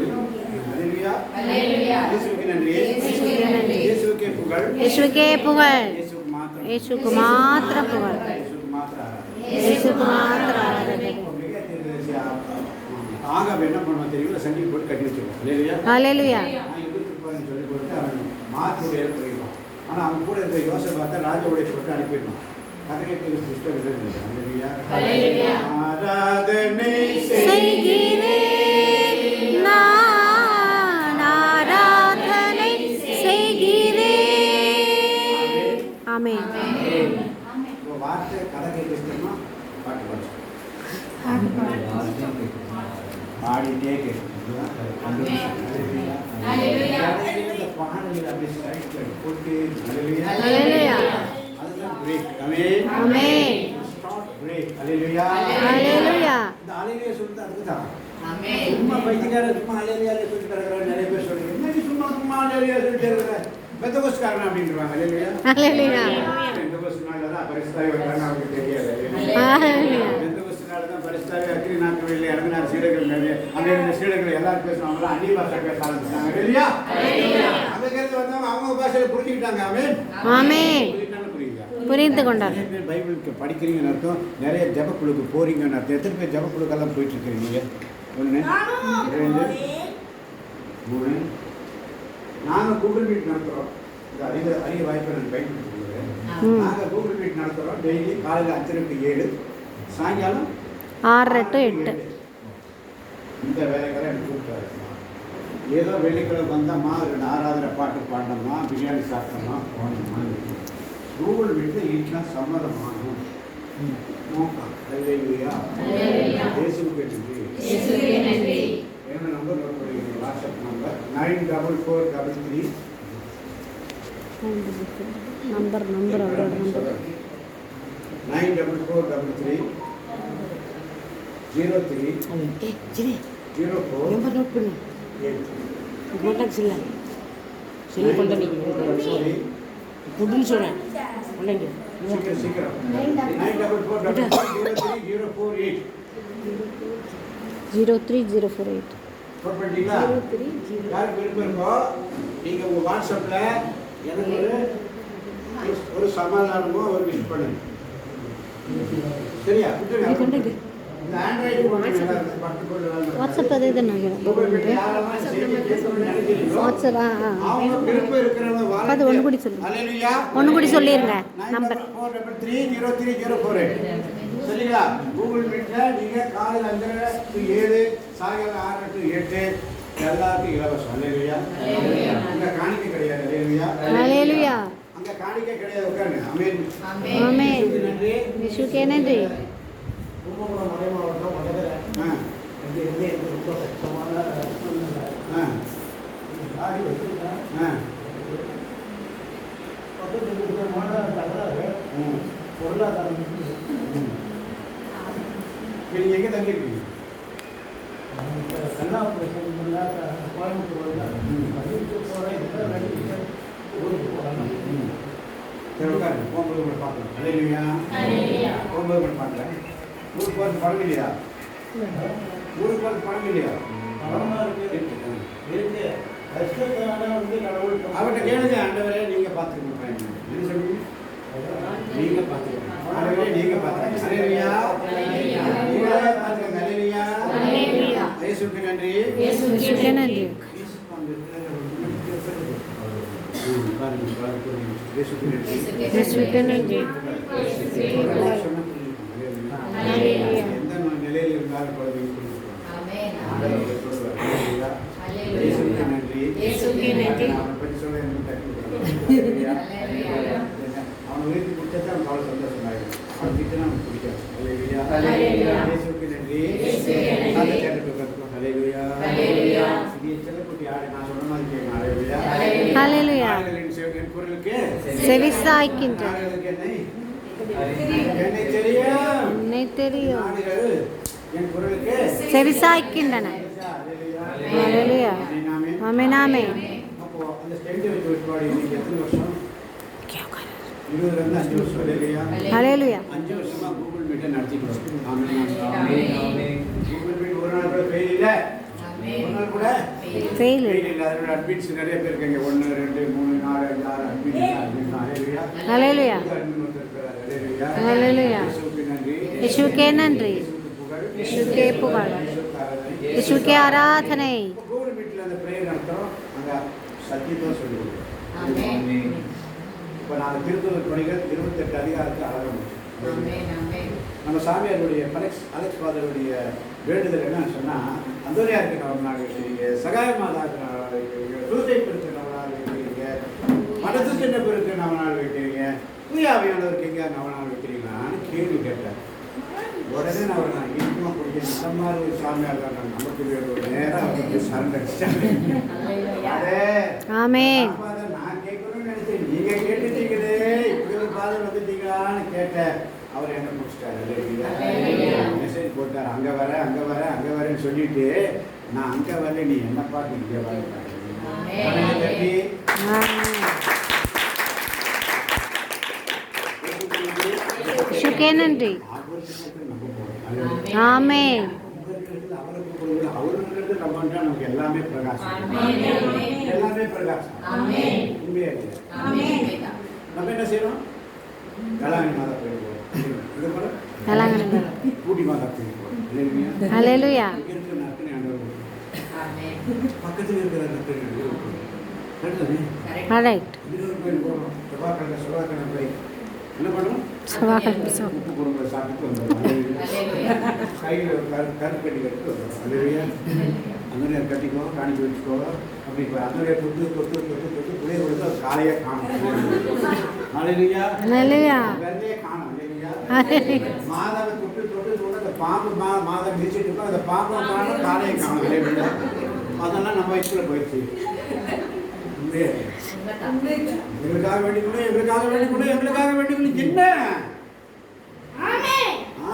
அல்லேலூயா. அல்லேலூயா. இயேசுவுக்கு நன்றி. இயேசுவுக்கே நன்றி. இயேசுவுக்கே புகழ். இயேசுவுக்கே புகழ். இயேசுவுக்கு மாத்திரம் இயேசுவுக்கு மாத்திரம் புகழ். இயேசுவுக்கு மாத்திரம் ஆராதனை. இயேசுவுக்கு மாத்திரம் ஆராதனை. ஆகாப் என்ன பண்ணுவான் தெரியுமா? சங்கிலி போட்டு கட்டி வச்சிருவான். அல்லேலூயா. ஹalleluya. நான் எதிர்த்து போறேன்னு சொல்லி போட்டு அவன் மாற்றுடைய போயிடுவான். ஆனால் அவன் கூட இருக்க யோசபாத்தை ராஜாவுடைய போட்டு அனுப்பிடுவான். கதை கேட்கிற சிஸ்டம் இல்லை. அல்லேலூயா. ஆராதனை செய்கிறேன் நான், ஆராதனை செய்கிறேன். ஆமென். வார்த்தை கதை கேட்கணுமா பாட்டு பாடு பாடிட்டே கேட்கணும். பாடல்கள் அப்படி ஸ்ட்ரைக் போட்டு ஹalleluya. அதுதான் break. Amen. Amen. Start break. Hallelujah. ஹalleluya. இந்த அல்லேலூயா சொல்றது அதுதான். ஆமென். சும்மா பைத்தியக்கார சும்மா அல்லேலூயா சொல்லிட்டு இருக்கிறாங்க. நிறைய பேர் சொல்றாங்க, என்ன சும்மா அல்லேலூயா சொல்லிட்டு இருக்கிற பெந்தகோஸ்காரன் அப்படின்றாங்க. அல்லேலூயா. ஹalleluya. பெந்தகோஸ்னால தான் பரிசுத்தாவி வர்றாங்க. அவங்களுக்கு தெரியாது. ஹalleluya. பெந்தகோஸ்னால தான் பரிசுத்தாவி அக்கினி நாட்களில் இறங்கினார். சீடர்கள் நிறைய அங்கே இருந்த சீடர்கள் எல்லாரும் பேசுவாங்களா அந்நிய பாஷை பேச ஆரம்பிச்சாங்க. அல்லேலூயா. அந்த கேட்டு வந்தவங்க அவங்க பாஷையில புரிஞ்சுக்கிட்டாங்க. ஆமென். ஆமென். புரிந்து கொண்டார். நிறைய பேர் பைபிளுக்கு படிக்கிறீங்கன்னு அர்த்தம். நிறைய ஜபக்குழுக்கு போறீங்கன்னு அர்த்தம். எத்தனை பேர் ஜபக்குழுக்கெல்லாம் போயிட்டு இருக்கிறீங்க? 1 2 3. நாங்கள் கூகுள் மீட் நடத்துகிறோம். இது அதிக வாய்ப்பை நான் பயன்படுத்திக்கிறேன். நாங்கள் கூகுள் மீட் நடத்துகிறோம். டெய்லி காலையில் 5 to 7, சாயங்காலம் 6 to 8. இந்த வேலைகளை எனக்கு கூப்பிட்டாரு. ஏதோ வெள்ளிக்கிழமை வந்தோம்மா 2 ஆராதனை பாட்டு பாடினோம்மா, பிரியாணி சாப்பிட்டோம்மா, போனோம்மா. கூகுள் மீட்டில் ஈட்லாம் சம்மதமாகும் நோக்கம். அல்லேலூயா. இயேசுவுக்கு நன்றி. என்ன நம்பர் நோட் பண்ணிக்கிறீங்க? வாட்ஸ்அப் நம்பர் 94433 நம்பர் அவரோட நம்பர் 94433 03 04 நம்பர் நோட் பண்ணு. 8. கான்டாக்ட்ஸ் இல்லை சொல்லி கொண்டு நீங்கள் புட்டுன்னு சொல்கிறேன் இல்லைங்க. சீக்கிரம் 94433 03 03048. நோட் பண்ணிட்டீங்களா? யாருக்கு விருப்பம் இருக்கோ நீங்கள் உங்கள் வாட்ஸ்அப்பில் எனக்கு ஒரு சமாதானமோ ஒரு விஷ் பண்ணுங்க. சரியா? விட்டுருங்க. இந்த ஆண்ட்ராய்டு வாட்ஸ்அப் அது இது நான் வாட்ஸ்அப் அவங்க விருப்பம் இருக்கிறவங்க அது ஒன்று கூடி சொல்லு, ஒன்று கூடி சொல்லிடுங்க நம்பர் 4330304. சரிங்களா? கூகுள் மீட்டில் நீங்கள் காலையில் 5 to 7, சாயங்காலம் 6 to 8 எல்லாருக்கும் இலவசம். அல்லேலூயா. அங்கே காணிக்கை கிடையாது. அல்லேலூயா. ஹல்லேலூயா. அங்கே காணிக்கை கிடையாது. உட்காருங்க. ஆமென். ஆமென். நன்றி. இயேசுவுக்கே நன்றி. கும்பகோணம் மறை மாவட்டம் வடகரை இங்கே ரொம்ப கஷ்டமான பக்கத்துமான தகராறு பொருளாதாரம். நீங்கள் எங்கே தங்கியிருக்கீங்க? கண்ணா ஆப்ரேஷன் கோயம்புத்தூர் பதிவுக்கு போகிறேன். ஊருக்கு போகிறேன். சரி உட்காருங்க. போகும்போது உங்களை பார்க்குறேன். அல்லேலூயா. போகும்போது உங்களை பார்க்குறேன். ஊருக்கு போகிறது பணம் இல்லையா? ஊருக்கு போகிறது பணம் இல்லையா? அவர்கிட்ட கேளுங்க. ஆண்டவரே நீங்கள் பார்த்துக்கணும். என்ன சொல்லுங்க? நீங்கள் பார்த்துக்கணும். ஆண்டவரே நீங்கள் பார்த்துக்கணும். அல்லேலூயா. நீங்களே பார்த்துக்கங்க. அல்லேலூயா. இயேசுவுக்கு நன்றி. இயேசுவுக்கே நன்றி. இயேசுவுக்கே நன்றி. எந்த நிலையில் இருந்தாலும் குழந்தைங்க நன்றி. அவனை பற்றி சொல்ல அவனை உயர்த்தி பிடிச்சா அவன் அவ்வளோ சந்தோஷம் ஆகிடும். அவன் கிட்ட நமக்கு பிடிக்காது. இயேசுவுக்கு நன்றி. செல்லக்குட்டி ஆடு நான் சொன்ன மாதிரி கேட்கணும். ஹல்லேலூயா. என் குரலுக்கு செவிசாய்க்கின்றார். என்னை தெரியும். என்னை தெரியும். நாடுகள் என் குரலுக்கு செவிசாய்க்கின்றன. ஹல்லேலூயா. ஆமென் ஆமென். அப்போ அந்த ஸ்டெண்ட் வச்சு விட்டுவாடி. இன்னைக்கு எத்தனை வருஷம்? 20 5 வருஷம். இல்லையா? ஹல்லேலூயா. 5 வருஷமா கூகுள் மீட்டை நடத்திக்கிறோம். ஆமென். கூகுள் மீட் ஒரு நாள் கூட ஃபெயில் இல்லை. ஒரு நாள் கூட ஃபெயில் ஃபெயில் இல்லை. அதோட அட்மிட்ஸ் நிறைய பேர் இருக்காங்க. 1 2 3 4 5 6 அட்மிட். ஹல்லேலூயா. ஹல்லேலூயா. இயேசுவுக்கே நன்றி. இயேசுவுக்கே புகழ். இயேசுவுக்கே ஆராதனை. கூகுள் மீட்டில் அந்த ப்ரேயர் நடத்துகிறோம். அங்கே சத்தியத்தை சொல்லி கொடுக்குறோம். இப்போ நாங்கள் திருத்தூர் பணிகள் 28 அதிகாரத்தை ஆரம்பிச்சோம். நம்ம சாமியாருடைய அலெக்ஸ் ஃபாதருடைய வேண்டுதல் என்னன்னு சொன்னால், அந்தோனியாருக்கு நவநாள் வைக்கிறீங்க, சகாய மாதாவுக்கு நவநாள் வைக்கிறீங்க, தூசைப்பிற்கு நவநாள் வைக்கிறீங்க, மனது சின்ன பிறகு நவநாள் வைக்கிறீங்க, தூயாவியானவருக்கு எங்கே நவநாள் வைக்கிறீங்களான்னு கேள்வி கேட்டேன். உடனே நான் இனிமா பிடிக்க இந்த மாதிரி ஒரு சாமியார் தான் நமக்கு வேணும். நேரம் அவருக்கு சரண்டடிச்சாங்க. அதே ஆமென். நான் கேட்கணும்னு நினைச்சேன். நீங்கள் கேட்டுட்டீங்களே, இப்படி ஒரு பாதம் வந்துட்டீங்களான்னு கேட்டேன். அவர் என்ன முடிச்சிட்டாரு. மெசேஜ் போட்டார். அங்கே வரேன்னு சொல்லிட்டு நான் அங்கே வரல, நீ என்ன பார்த்து இங்கே வர. இயேசுவுக்கே நன்றி. ஆமென். அவருக்கு நமக்கு எல்லாமே பிரகாசம். எல்லாமே பிரகாசம். உண்மையா இருக்கு. நம்ம என்ன செய்யறோம்? வேளாங்கண்ணி மாதா கோயில் போகிறோம். வேளாங்கண்ணி கூட்டி மாதா கோயில் போகிறோம். ஹல்லேலூயா. இருக்கிற நற்பணி ஆண்டவர் பக்கத்தில் இருக்கிற நற்பணி கரெக்ட். இன்னொரு கோயில் போகிறோம். செவ்வாய்க்கிழமை போய் என்ன பண்ணுறோம்? உப்பு குடும்பம் சாப்பிட்டு வந்துடும். கையில் ஒரு கருக்கட்டி கட்டு வந்துடும். அந்த கட்டிக்கோ, காணிக்க வச்சுக்கோ. அப்படி இப்போ அந்த தொட்டு புளிய கொடுத்து அது காலையே காணும். ஹல்லேலூயா. வெள்ளையே காணும். மாதாவை தொட்டு அந்த பாம்பு மாதம் மிதிச்சுட்டு இருக்கோம். அந்த பாம்பும் காணும், காலையே காணும். அதெல்லாம் நம்ம வயசுல போயிடுச்சு. எங்களுக்காக வேண்டிக்கணும் என்ன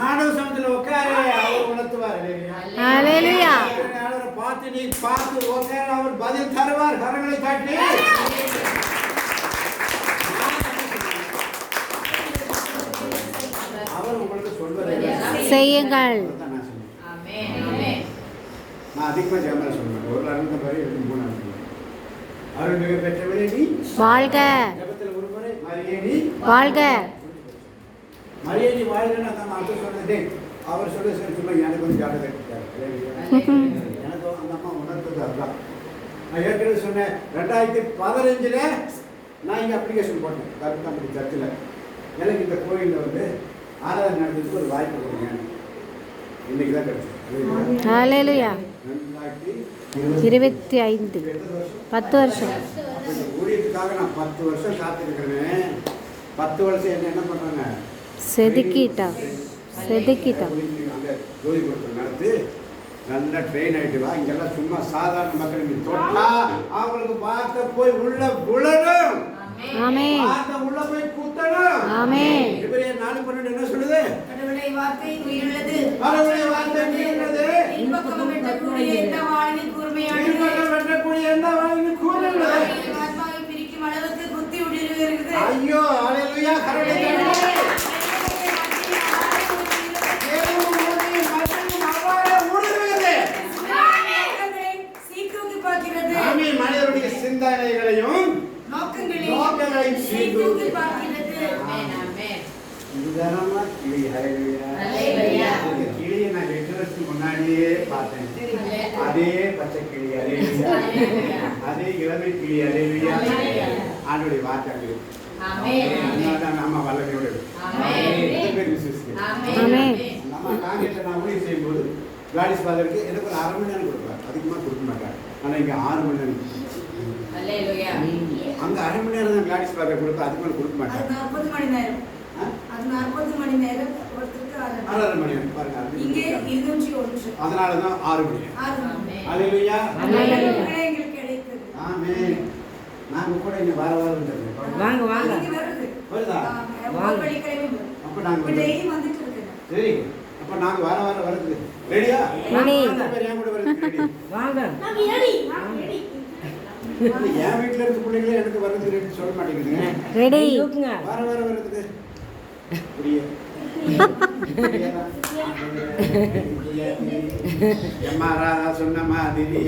ஆண்டவர் சமத்துல உட்காரு. அவர் உணர்த்துவார். ஹல்லேலூயா. அவரை பார்த்து உட்காரு. அவர் பதில் தருவார். கரங்களை காட்டி அவர் உங்களுக்கு சொல்வதை செய்யுங்கள். நான் அதிகமாக ஜெபம் சொல்லுவேன். ஒரு 2 3 அருள்மிகு பெற்றவளே நீ வாழ்க ஜெபத்தில் ஒரு முறை மரியே நீ வாழ்க. மரியே நீ வாழ்கன்னு அந்த அர்த்தம் சொன்னதே அவர் சொல்ல சும்மா எனக்கு வந்து ஜாட கட்டிட்டார். எனக்கு அந்த அம்மா உணர்ந்தது அதுதான். நான் ஏற்கனவே சொன்னேன் 2015 நான் இங்கே அப்ளிகேஷன் போட்டேன் கருத்தாம்பட்டி சர்ச்சில். எனக்கு இந்த கோயிலில் வந்து ஆராதனை நடத்துறதுக்கு ஒரு வாய்ப்பு கொடுங்க. இன்னைக்கு தான் கிடைச்சது. ஹalleluya. 2025 25 10 வருஷம். அப்ப இந்த ஊழியத்துக்காக நான் 10 வருஷம் காத்திருக்கிறேன். 10 வருஷம் என்ன பண்ணுறாங்க? செதுக்கிட்டா செதுக்கிட்டா. அங்கே ஜோதி கொடுத்து நடத்து நல்லா ட்ரெயின் ஆகிட்டு வா. இங்கெல்லாம் சும்மா சாதாரண மக்கள் நீ தொட்டா அவங்களுக்கு வார்த்தை போய் உள்ள விழணும். ஆமென் வார்த்தை உள்ள போய் குத்தணும். ஆமென். இவரே 4:12 என்ன சொல்லுது? கடவுளுடைய வார்த்தை உயிருள்ளது. கடவுளுடைய வார்த்தை உயிருள்ளது. இன்பக்கம் வெட்டக்கூடிய எந்த வாளின் கூர்மையானது. இன்பக்கம் வெட்டக்கூடிய எந்த வாளின் கூர்மையானது. ஆத்மாவை பிரிக்கும் அளவுக்கு குத்தி உடைகிறது. ஐயோ ஹalleluya. கரெக்ட். மனிதருடைய சிந்தனைகளையும் நோக்கங்களையும் சீர்தூக்கி பார்க்கிறது. இதுதானமா கிளி. ஹalleluya. இந்த கிளியை நான் 8 வருஷத்துக்கு முன்னாடியே பார்த்தேன். அதே பச்சை கிளி. ஹalleluya. அதே இளமை கிளி. ஹalleluya. ஆண்டவருடைய வார்த்தை. ஆமென். நம்ம வல்லமையோடு. ஆமென். ஆமென். நம்ம காங்கிரஸில் நான் ஊழியம் செய்யும்போது கிளாடிஸ் ஃபாதருக்கு எனக்கு ஒரு 1/2 மணி நேரம் கொடுப்பார். அதிகமாக கொடுக்க மாட்டார். ஆனால் இங்கே 6 மணி நேரம். அங்கே 1/2 மணி நேரம் தான் கிளாடிஸ் ஃபாதர் கொடுப்பேன். அதுக்கு மேலே கொடுக்க மாட்டார். 40 மணி நேரம். அது 40 மணி நேரம் ஒருத்தருக்கு 6 மணி நேரம் பாருங்க. இங்கே 201. அதனால தான் 6 மணி நேரம். ஆமென். ஹalleluya. எங்களுக்கு கிடைத்தது. ஆமென். நாங்க கூட இங்க வார வாரம் வந்துடுறோம். வாங்க வாங்க. இங்க வருது. வருதா? வாங்க. வெள்ளிக்கிழமை வரும். அப்ப நாங்க இப்ப டெய்லி வந்துட்டு இருக்கேன். சரி. அப்ப நாங்க வார வாரம் வரது. ரெடியா? ரெடி. என் கூட வரது ரெடி. வாங்க. நான் ரெடி. நான் ரெடி. என் வீட்ல இருக்க பிள்ளைங்களே எனக்கு வரது ரெடி சொல்ல மாட்டேங்குதுங்க. ரெடி. தூக்குங்க. வார வாரம் வரதுக்கு. புரியே. எம்மா ராதா சொன்ன மாதிரி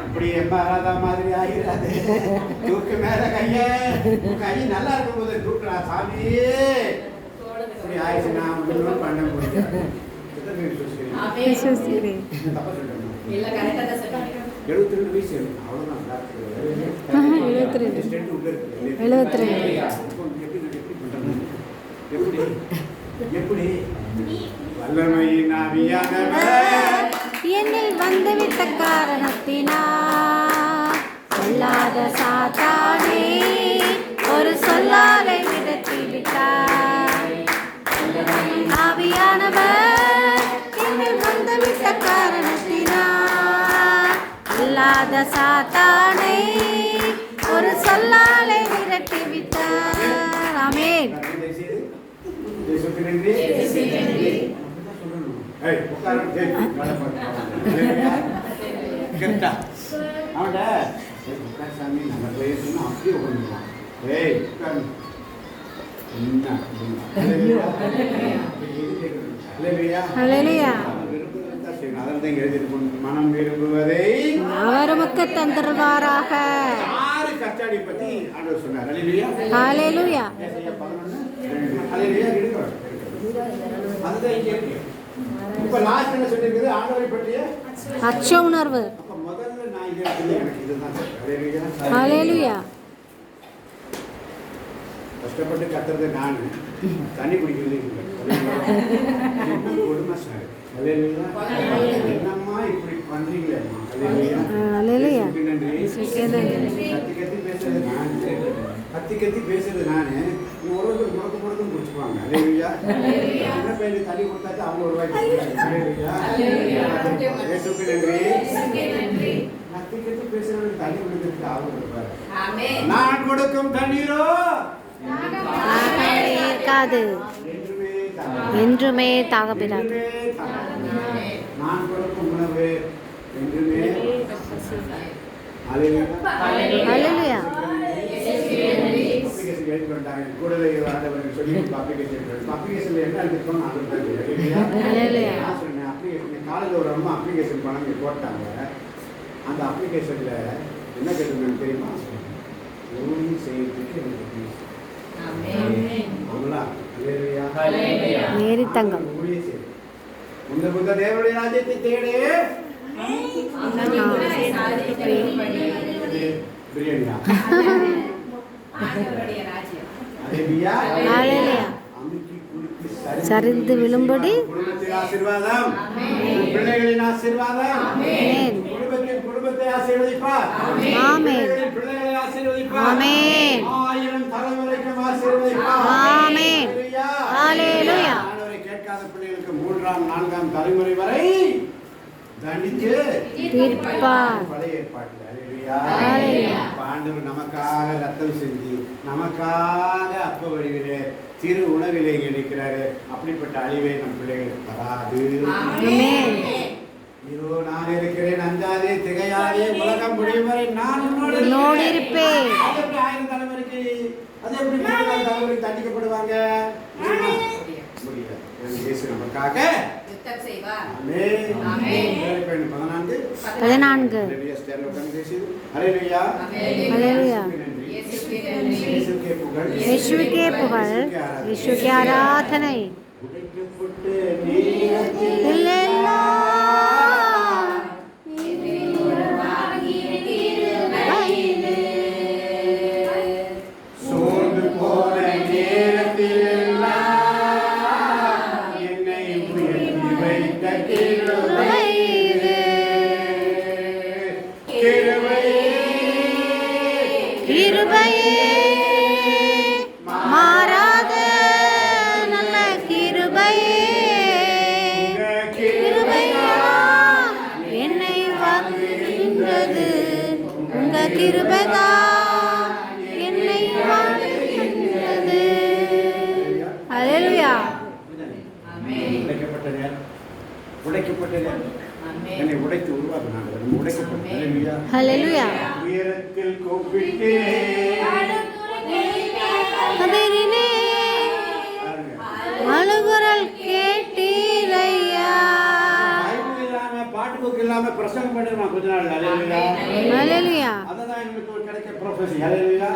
இப்படி எம்மா ராதா மாதிரி ஆகிறாது. தூக்கு மேல கை நல்லா இருக்கும் போது தூக்குறா சாமி. இப்படி ஆயிடுச்சு. நான் ஒன்றும் பண்ண முடியாது. விசுவாசிக்கிறேன். தப்பா சொல்றேன். இல்ல கரெக்ட்டா தான் சொல்றீங்க. 72 வயசு இருக்கு. அவ்வளவுதான். 72. ஸ்டெண்ட் உள்ள இருக்கு. 72. எப்படி வல்லமையின் ஆவியானவர் என்னில் வந்துவிட்ட காரணத்தினா சொல்லாத சாத்தானே ஒரு சொல்லாலை விடத்தி விட்டார். ஆவியானவர் என்னில் வந்துவிட்ட காரணத்தினா சொல்லாத சாத்தானே ஒரு சொல்லாலை விரட்டி விட்டார். ஆமென். ஹல்லேலூயா. மனம் விரும்புவதை அவருக்கு தந்துருவாராக. ஆறு கச்சாடி பத்தி ஆண்டவர் சொன்னார். ஹல்லேலூயா. ஹல்லேலூயா. ஹல்லேலூயா. இருக்கிறோம். அதுதான் இங்கே இருக்கு. இப்ப லாஸ்ட் என்ன சொல்லிருக்குது? ஆண்டவரை பற்றிய அச்ச உணர்வு. அப்ப முதல்ல நான் இதை எனக்கு இதுதான். ஹல்லேலூயா. ஹல்லேலூயா. கஷ்டப்பட்டு கத்துறது நான் தண்ணி குடிக்கிறது இல்லை. கொடுமை சார். என்னம்மா இப்படி பண்றீங்களேம்மா? ஹல்லேலூயா. கத்தி கத்தி பேசுறது நானு. ஒருவருக்கு முடக்கு முடக்கும் குடிச்சுக்குவாங்க. ஹல்லேலூயா. என்ன பேரு தண்ணி கொடுத்தாச்சு அவங்க ஒரு வாய்ப்பு. இயேசுவுக்கு நன்றி. கத்தி கத்தி பேசுறவங்களுக்கு தண்ணி கொடுக்கறதுக்கு ஆர்வம் இருப்பாரு. நான் கொடுக்கும் தண்ணீரோ இருக்காது, என்றுமே தாகப்பிடாது. நான் கொடுக்கும் உணவு என்றுமே. ஹல்லேலூயா. அப்ளிகேஷன் எழுதி பண்ணிட்டாங்க. கூடவே ஆண்டவர் சொல்லி அப்ளிகேஷன்ல என்ன எழுதிருக்கோம் நான் சொன்னேன். அப்ளிகேஷன் காலையில் ஒரு அம்மா அப்ளிகேஷன் பண்ணி போட்டாங்க. அந்த அப்ளிகேஷன்ல என்ன கேட்டுருந்தேன் தெரியுமா? ஊழியம் செய்யறதுக்கு எனக்கு please. ஆமலா? அல்லேலூயா. மேரி தங்கம். ஊழியம் செய்ய. உந்த புத்த தேவனுடைய ராஜ்யத்தை தேடு. பிரியாணியா? அல்லேலூயா. ஹalleluya. அமுக்கி குலுக்கி சரிந்து விழும்படி குடும்பத்தின் ஆசீர்வாதம், பிள்ளைகளின் ஆசீர்வாதம், ஆமென். குடும்பத்தை ஆசீர்வதிப்பார். ஆமென். பிள்ளைகளை ஆசீர்வதிப்பார். ஆமென். 1000 தலைமுறைக்கும் ஆசீர்வதிப்பார். ஆமென். ஹalleluya. ஆண்டவரை கேட்காத பிள்ளைகளுக்கு 3ஆம் 4ஆம் தலைமுறை வரை தண்டித்து தீர்ப்பார். பழைய ஏற்பாட்டில் அல்லேலூயா. ஹalleluya. ஆண்டவர் நமக்காக ரத்தம் செஞ்சு நமக்காக அப்ப வடிவிலே திரு உணவிலே இருக்கிறாரு. அப்படிப்பட்ட அழிவை நம் பிள்ளைகளுக்கு வராது. ஆமென். இதோ நான் இருக்கிறேன், அஞ்சாதே திகையாதே, உலகம் முடியும் வரை நான் உன்னோடு இருப்பேன். அது எப்படி 1000 தலைமுறைக்கு, அது எப்படி 3ஆம் தலைமுறைக்கு தண்டிக்கப்படுவாங்க? முடியாது. இயேசு நமக்காக யுத்தம் செய்வார். ஆமென். ஆமென். 14 14. ஹalleluya. ஹalleluya. இயேசுவுக்கே புகழ். இயேசுவுக்கே புகழ். இயேசுவுக்கே ஆராதனை. உடைக்கப்பட்ட நேரத்தில் சோர்ந்து போன நேரத்தில் என்னை உயர்த்தி வைத்த கிருபை இது. கிருபையே மாறாத நல்ல கிருபையே. கிருபையா என்னை வாழ்கின்றது. உங்க கிருபைதான் என்னை வாழ்கின்றது. ஹalleluya. உடைக்கப்பட்ட நேரம், உடைக்கப்பட்ட நேரம் என்னை உடைத்து உருவாக்கினாங்க. உடைக்கப்பட்ட ஹalleluya. ஹalleluya. உயரத்தில் கூப்பிட்டு கதறினே அழுகுரல் கேட்டீரையா. பைபிள் இல்லாம பாட்டு புக் இல்லாம பிரசங்கம் பண்ணுவான் கொஞ்ச நாள். ஹalleluya. ஹalleluya. அதுதான் எனக்கு ஒரு கிடைக்க ப்ரொஃபஸி. ஹalleluya.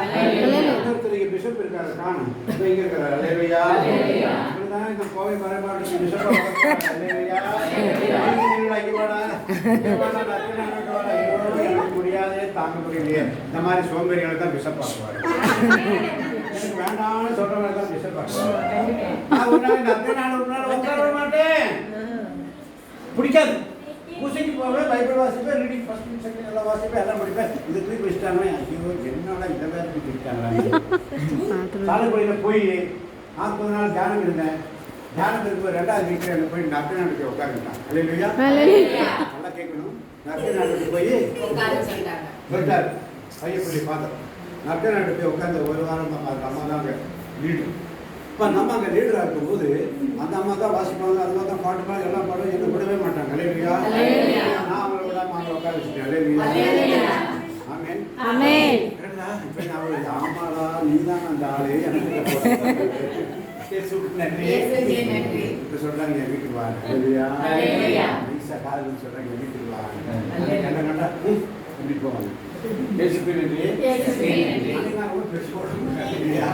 ஒருத்தருக்கு பிஷப் இருக்காரு காணும். இப்போ இங்க இருக்காரு. ஹalleluya. இப்படிதான் இந்த கோவை மறைமாட்டு பிஷப் ஹalleluya. முடியாதே தாங்க முடியலையே. இந்த மாதிரி சோம்பேறிகளை தான் பிஷப் ஆக்குவார். எனக்கு வேண்டாம்னு சொல்றவங்க தான் பிஷப் ஆக்குவார். நான் ஒரு நாள் உட்கார மாட்டேன். பிடிக்காது. பூசைக்கு போவேன், பைபிள் வாசிப்பேன், ரீடிங் ஃபர்ஸ்ட் செகண்ட் எல்லாம் வாசிப்பேன், எல்லாம் படிப்பேன். இது போய் வச்சுட்டாங்க. ஐயோ என்னோட இதை வேற பிடிச்சிட்டாங்களா. சாலைப்படியில் போய் 40 நாள் தியானம் இருந்தேன். தியானம் இருக்கும்போது 2வது வீட்டில் போய் நர்த்த நாட்டுக்கு உட்காந்துட்டான். ஹalleluya. நல்லா கேட்கணும். நர்த்த நாட்டுக்கு போய் போயிட்டார். ஐயப்பள்ளி பார்த்தோம். நர்த்த நாட்டுக்கு போய் உட்காந்து ஒரு வாரம் அந்த அம்மா தாங்க லீடர். இப்போ நம்ம அங்கே லீடராக இருக்கும்போது அந்த அம்மா தான் வாசிப்பாங்க, அந்த மாதிரி தான் பாட்டு பாடு எல்லாம் பாடும். என்னை விடவே மாட்டாங்க. ஹalleluya. நான் அவங்கள விடாம அங்கே உட்கார வச்சுட்டேன். ஹalleluya. ஆமென். ஆமென். இப்போ நான் அவளுக்கு ஆமாடா நீ தான் அந்த ஆளு எனக்கு நன்றி. இப்போ சொல்கிறாங்க என் வீட்டுக்கு வாங்க. ஹalleluya. நைஸாக காதுன்னு சொல்கிறாங்க என் வீட்டுக்கு வாங்க. என்ன கண்டா எப்படி போவாங்க. இயேசுவுக்கு நன்றி. அன்னைக்கு நான் கூட பெருசு போடுறேன். ஹalleluya.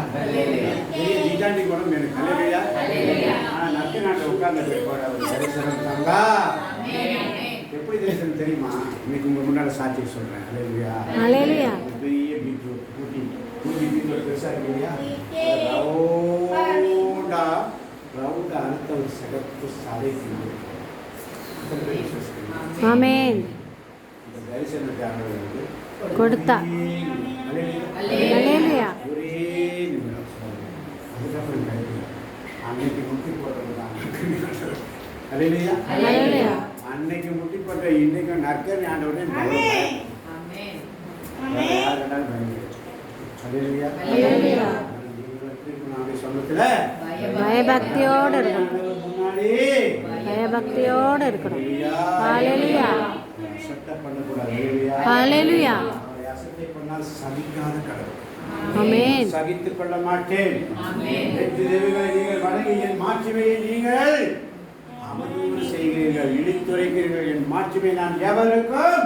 நீதாண்டி குணம் எனக்கு. ஹalleluya. ஆனால் நற்க நாட்டில் உட்கார்ந்து போகிற ஒரு தரிசனம் தாங்கா. எப்படி தரிசனம் தெரியுமா? இன்னைக்கு உங்கள் முன்னால் சாட்சியை சொல்கிறேன். ஹalleluya. ஹalleluya. பெரிய பீட்ரூட் ஊட்டி பீட்ரூட் பெருசாக இருக்கு இல்லையா? ரவுண்டா அடுத்த ஒரு சிகப்பு சாலைக்கு ஆமென். இந்த தரிசனத்தை வந்து கொடுத்தா. ஹalleluya. ஒரே நிமிடம் அதுக்கப்புறம் அன்னைக்கு முட்டி போடுறதுதான். ஹalleluya. ஹalleluya. அன்னைக்கு முட்டி போட்ட இன்னைக்கு நற்கரை ஆண்டவனே யார் கண்டாலும் பயன்படுது. ஹalleluya. ஹalleluya. சொன்னதுல பயபக்தியோடு இருக்கணும். முன்னாடி பயபக்தியோடு இருக்கணும். ஹalleluya. சட்டை பண்ணக்கூடாது. ஹalleluya. அவரை அசட்டை பண்ணால் சகிக்காத கடவுள். ஆமென். சகித்துக் கொள்ள மாட்டேன். வெற்றி தேவிகளை நீங்கள் வணங்கி என் மாட்சிமையை நீங்கள் அவதூறு செய்கிறீர்கள், இடித்துரைக்கிறீர்கள், என் மாட்சிமை நான் எவருக்கும்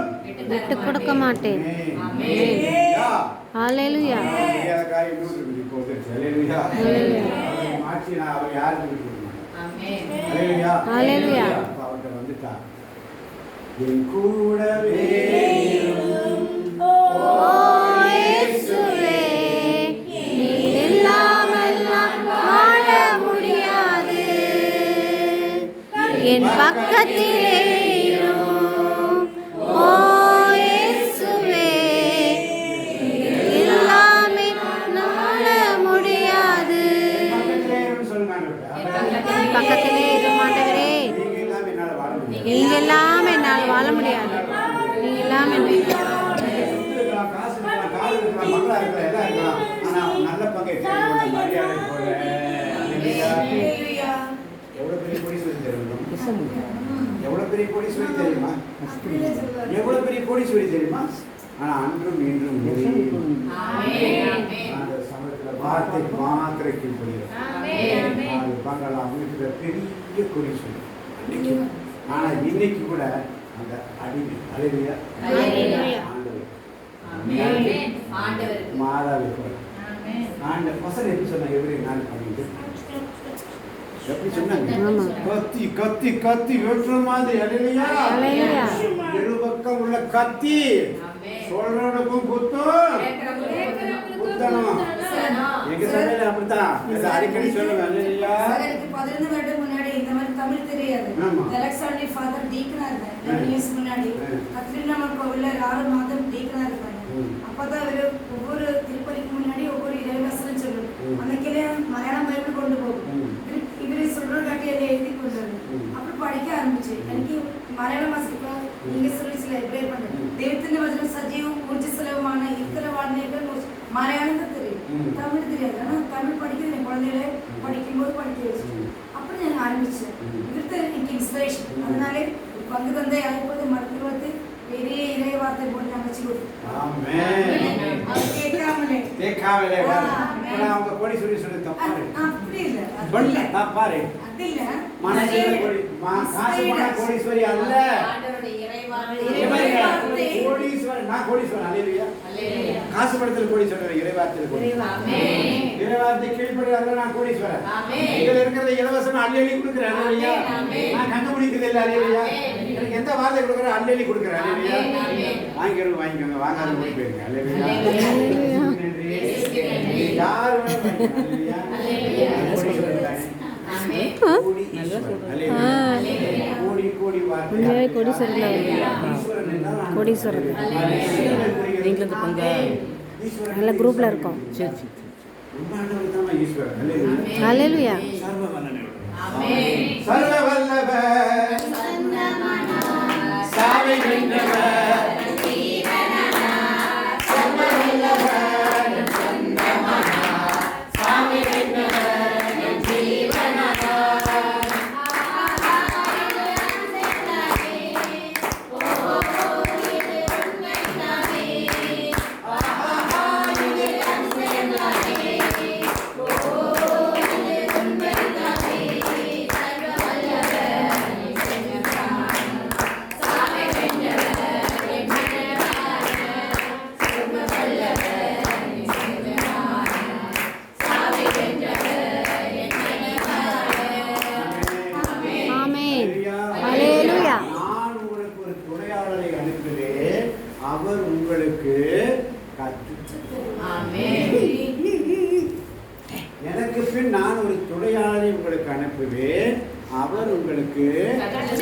விட்டு கொடுக்க மாட்டேன். ஹல்லேலூயா. ஹalleluya. தெரியாத காரியம் இன்னொன்று இருக்குது இப்போது. ஹல்லேலூயா. அவருடைய மாட்சி நான் அவர் யாருக்கு விட்டு கொடுக்க மாட்டேன். ஹல்லேலூயா. ஹalleluya. அப்ப அவர்கிட்ட வந்துட்டா என் கூடவே இரும். ஓ இயேசுவே, நீர் இல்லாமல் நான் வாழ முடியாது. என் பக்கத்திலே இரும். ஓ இயேசுவே, நீர் இல்லாமல் நான் வாழ முடியாது. பக்கத்திலே இருன்னு சொல்லுங்க ஆண்டவரே. என் பக்கத்திலே இரும் ஆண்டவரே. நீங்க இல்லாம என்னால வாழ முடியாது. நீங்க இல்லாம என்னால் வாழ முடியாது. நீங்க இல்லாம இருக்கலாம், காசு இருக்கலாம், கால் இருக்கலாம், மகளா இருக்கலாம், எல்லாம் இருக்கலாம். ஆனா நல்ல பங்கை தெரிந்து மரியாதை போல. ஹல்லேலூயா. எவ்வளவு பெரிய கோடீஸ்வரி தெரியுமா? எவ்வளவு பெரிய கோடீஸ்வரி தெரியுமா? எவ்வளவு பெரிய கோடீஸ்வரி தெரியுமா? ஆனா அன்றும் இன்றும் ஒரே. அந்த சமயத்துல வார்த்தை மாத்திரை கீழ்ப்படுகிறது. அது பங்களாம் இருக்கிற பெரிய கோடீஸ்வரி அன்னைக்கு. ஆனா இன்னைக்கு கூட அந்த அடிமை. ஹல்லேலூயா. மாதாவை போல ஆண்ட வசனம் எப்படி சொன்னா எப்படி நான் பண்ணிட்டு எப்படி சொன்னாங்க? ஆமா. கத்தி கத்தி கத்தி வெட்டுற மாதிரி. ஹல்லேலூயா. ஹல்லேலூயா. இரு பக்கம் உள்ள கத்தி சொல்றவனுக்கும் குத்தும் குத்தணும். எங்க சபையில அப்படித்தான் அது அடிக்கடி சொல்லுவேன். ஹல்லேலூயா. எனக்கு 11 வருடம் முன்னாடி இந்த மாதிரி தமிழ் தெரியாது. ஆமா. எலக்சாண்டி ஃபாதர் டீக்கனா இருந்தேன். 11 இயர்ஸ் முன்னாடி கத்ரீனாமன் கோவில்ல 6 மாதம் டீக்கனா இருப்பாங்க. அப்பதான் அவரு ஒவ்வொரு திருப்பலிக்கு முன்னாடி ஒவ்வொரு இறைவசனம் சொல்லும். அன்னைக்கே மலையாளம் பைபிள் கொண்டு போகும். இவரு சொல்ற காட்டியில எழுதி கொண்டு வரும். அப்புறம் படிக்க ஆரம்பிச்சு எனக்கு மலையாளம் வாசிக்க நீங்க சொல்லி சில ப்ரே பண்ணேன். ദൈവത്തിന്റെ വചനം സജീവവും ഊർജ്ജസ്വലവുമാണ്. ഇത്തര വാഴനേക്കാൾ മലയാളം தெரியும், தமிழ் தெரியாது. ஆனால் தமிழ் படிக்கிறது என் குழந்தைகளை படிக்கும்போது படிக்க வச்சு அப்படி நான் ஆரம்பிச்சேன். இவர்த்த எனக்கு இன்ஸ்பிரேஷன். அதனாலே பங்கு தந்தை ஆகிப்போது மருத்துவத்து பெரிய இறை வார்த்தை போட்டு நான் வச்சு ஆமென். அது கேட்காமலே கேட்காமலே ஆனா அவங்க கோடீஸ்வரி சொல்லி தப்பாரு. அப்படி இல்லை, அது பண்ணல இல்லை, தப்பாரு. அது இல்லை. மனசுல காசு பண்ண கோடீஸ்வரி அல்ல. கோடீஸ்வரன் நான் கோடீஸ்வரன். ஹல்லேலூயா. காசு படத்தில் கோடீஸ்வரன், இறைவார்த்தையில் கோடீஸ்வரன். இறைவார்த்தை கீழ்ப்படுறாங்க நான் கோடீஸ்வரன். இதுல இருக்கிறத இலவசமா அள்ளி கொடுக்குறேன். ஹல்லேலூயா. நான் கண்டுபிடிக்கிறது இல்லை. ஹல்லேலூயா. எனக்கு எந்த வார்த்தை கொடுக்குறேன் அள்ளி கொடுக்குறேன். ஹல்லேலூயா. வாங்கிக்கோங்க, வாங்காத போய் போயிருங்க. ஹல்லேலூயா. யார் உண்மையாவே கோடீஸ்வரன் கோடீஸ்வரன் எங்களுக்கு பங்கு நல்ல குரூப்ல இருக்கோம். சரி சரி ஹல்லேலூயா. சர்வ வல்லவர் சாவை வென்றவர் சர்வ வல்லவர் சாவை வென்றவர் என் ஜீவனானார். ஆமென். ஹல்லேலூயா. நான் உங்களுக்கு ஒரு துணையாளரை அனுப்புகிறேன், அவர் உங்களுக்கு எனக்கு பின் நான் ஒரு துணையாளரை உங்களுக்கு அனுப்புவேன், அவர் உங்களுக்கு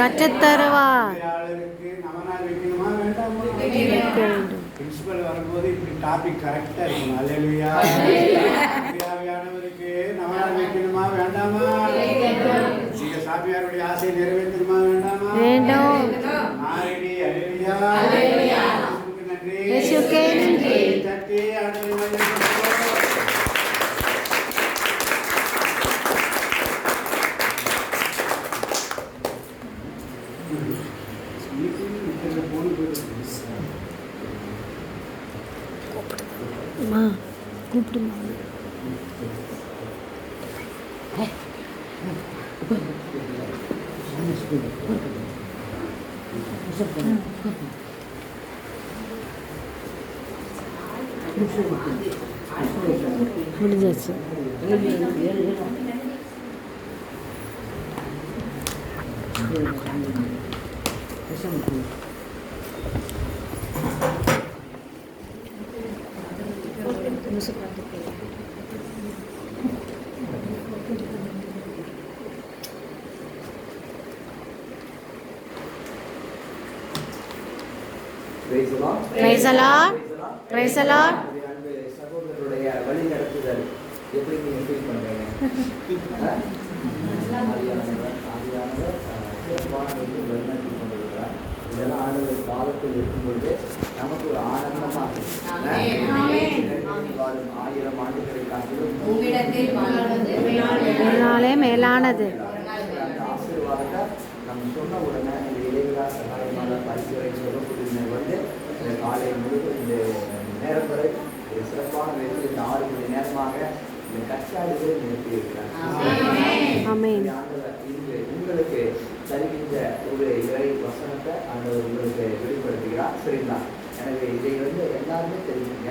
கற்றுத்தருவார். துணையாளருக்கு நவநாள் வைக்கணுமா வேண்டாமா? பிரின்சிபல் வரும்போது இப்படி டாபிக் கரெக்டா இருக்கணும். ஹல்லேலூயா. சாமியானவருக்கு நவநாள் வைக்கணுமா வேண்டாமா? நீங்க சாமியாருடைய ஆசையை நிறைவேற்றணுமா வேண்டாமா? வேண்டும். நாரடி. ஹல்லேலூயா. நன்றி. இயேசுவுக்கே நன்றி. தட்டி ஆண்டவரை அம்மா கூப்பிடுமா. Hey. முடிஞ்சாச்சு. Praise the Lord. Praise the Lord. Praise the Lord. அன்பு சகோதரருடைய வழி நடத்துதல் எப்படி நீங்க ஃபீல் பண்றீங்க? ஆதியானவர் சிறப்பான வழிநடத்தி கொண்டிருக்கிறார். இதெல்லாம் ஆண்டவர் காலத்தில் இருக்கும்பொழுது நமக்கு ஒரு ஆனந்தமா இருக்கு. வாழும் 1000 ஆண்டுகளை காட்டிலும் ஒரு நாளே மேலானது. அந்த ஆசீர்வாதத்தை நம்ம சொன்ன உடனே இந்த இளைஞரா சகாயமான பரிசுரை சொல்லக்கூடிய வந்து இந்த காலை முழுவதும் இந்த நேரம் வரை ஒரு சிறப்பான வெற்றி இந்த 6 மணி நேரமாக இந்த கச்சாடுகளை நிறுத்தி இருக்கிறார். ஆமென். இங்கு உங்களுக்கு தருகின்ற ஒரு இறை வசனத்தை ஆண்டவர் உங்களுக்கு வெளிப்படுத்துகிறார். சரிங்களா? எனவே இதை வந்து எல்லாருமே தெரிஞ்சுங்க.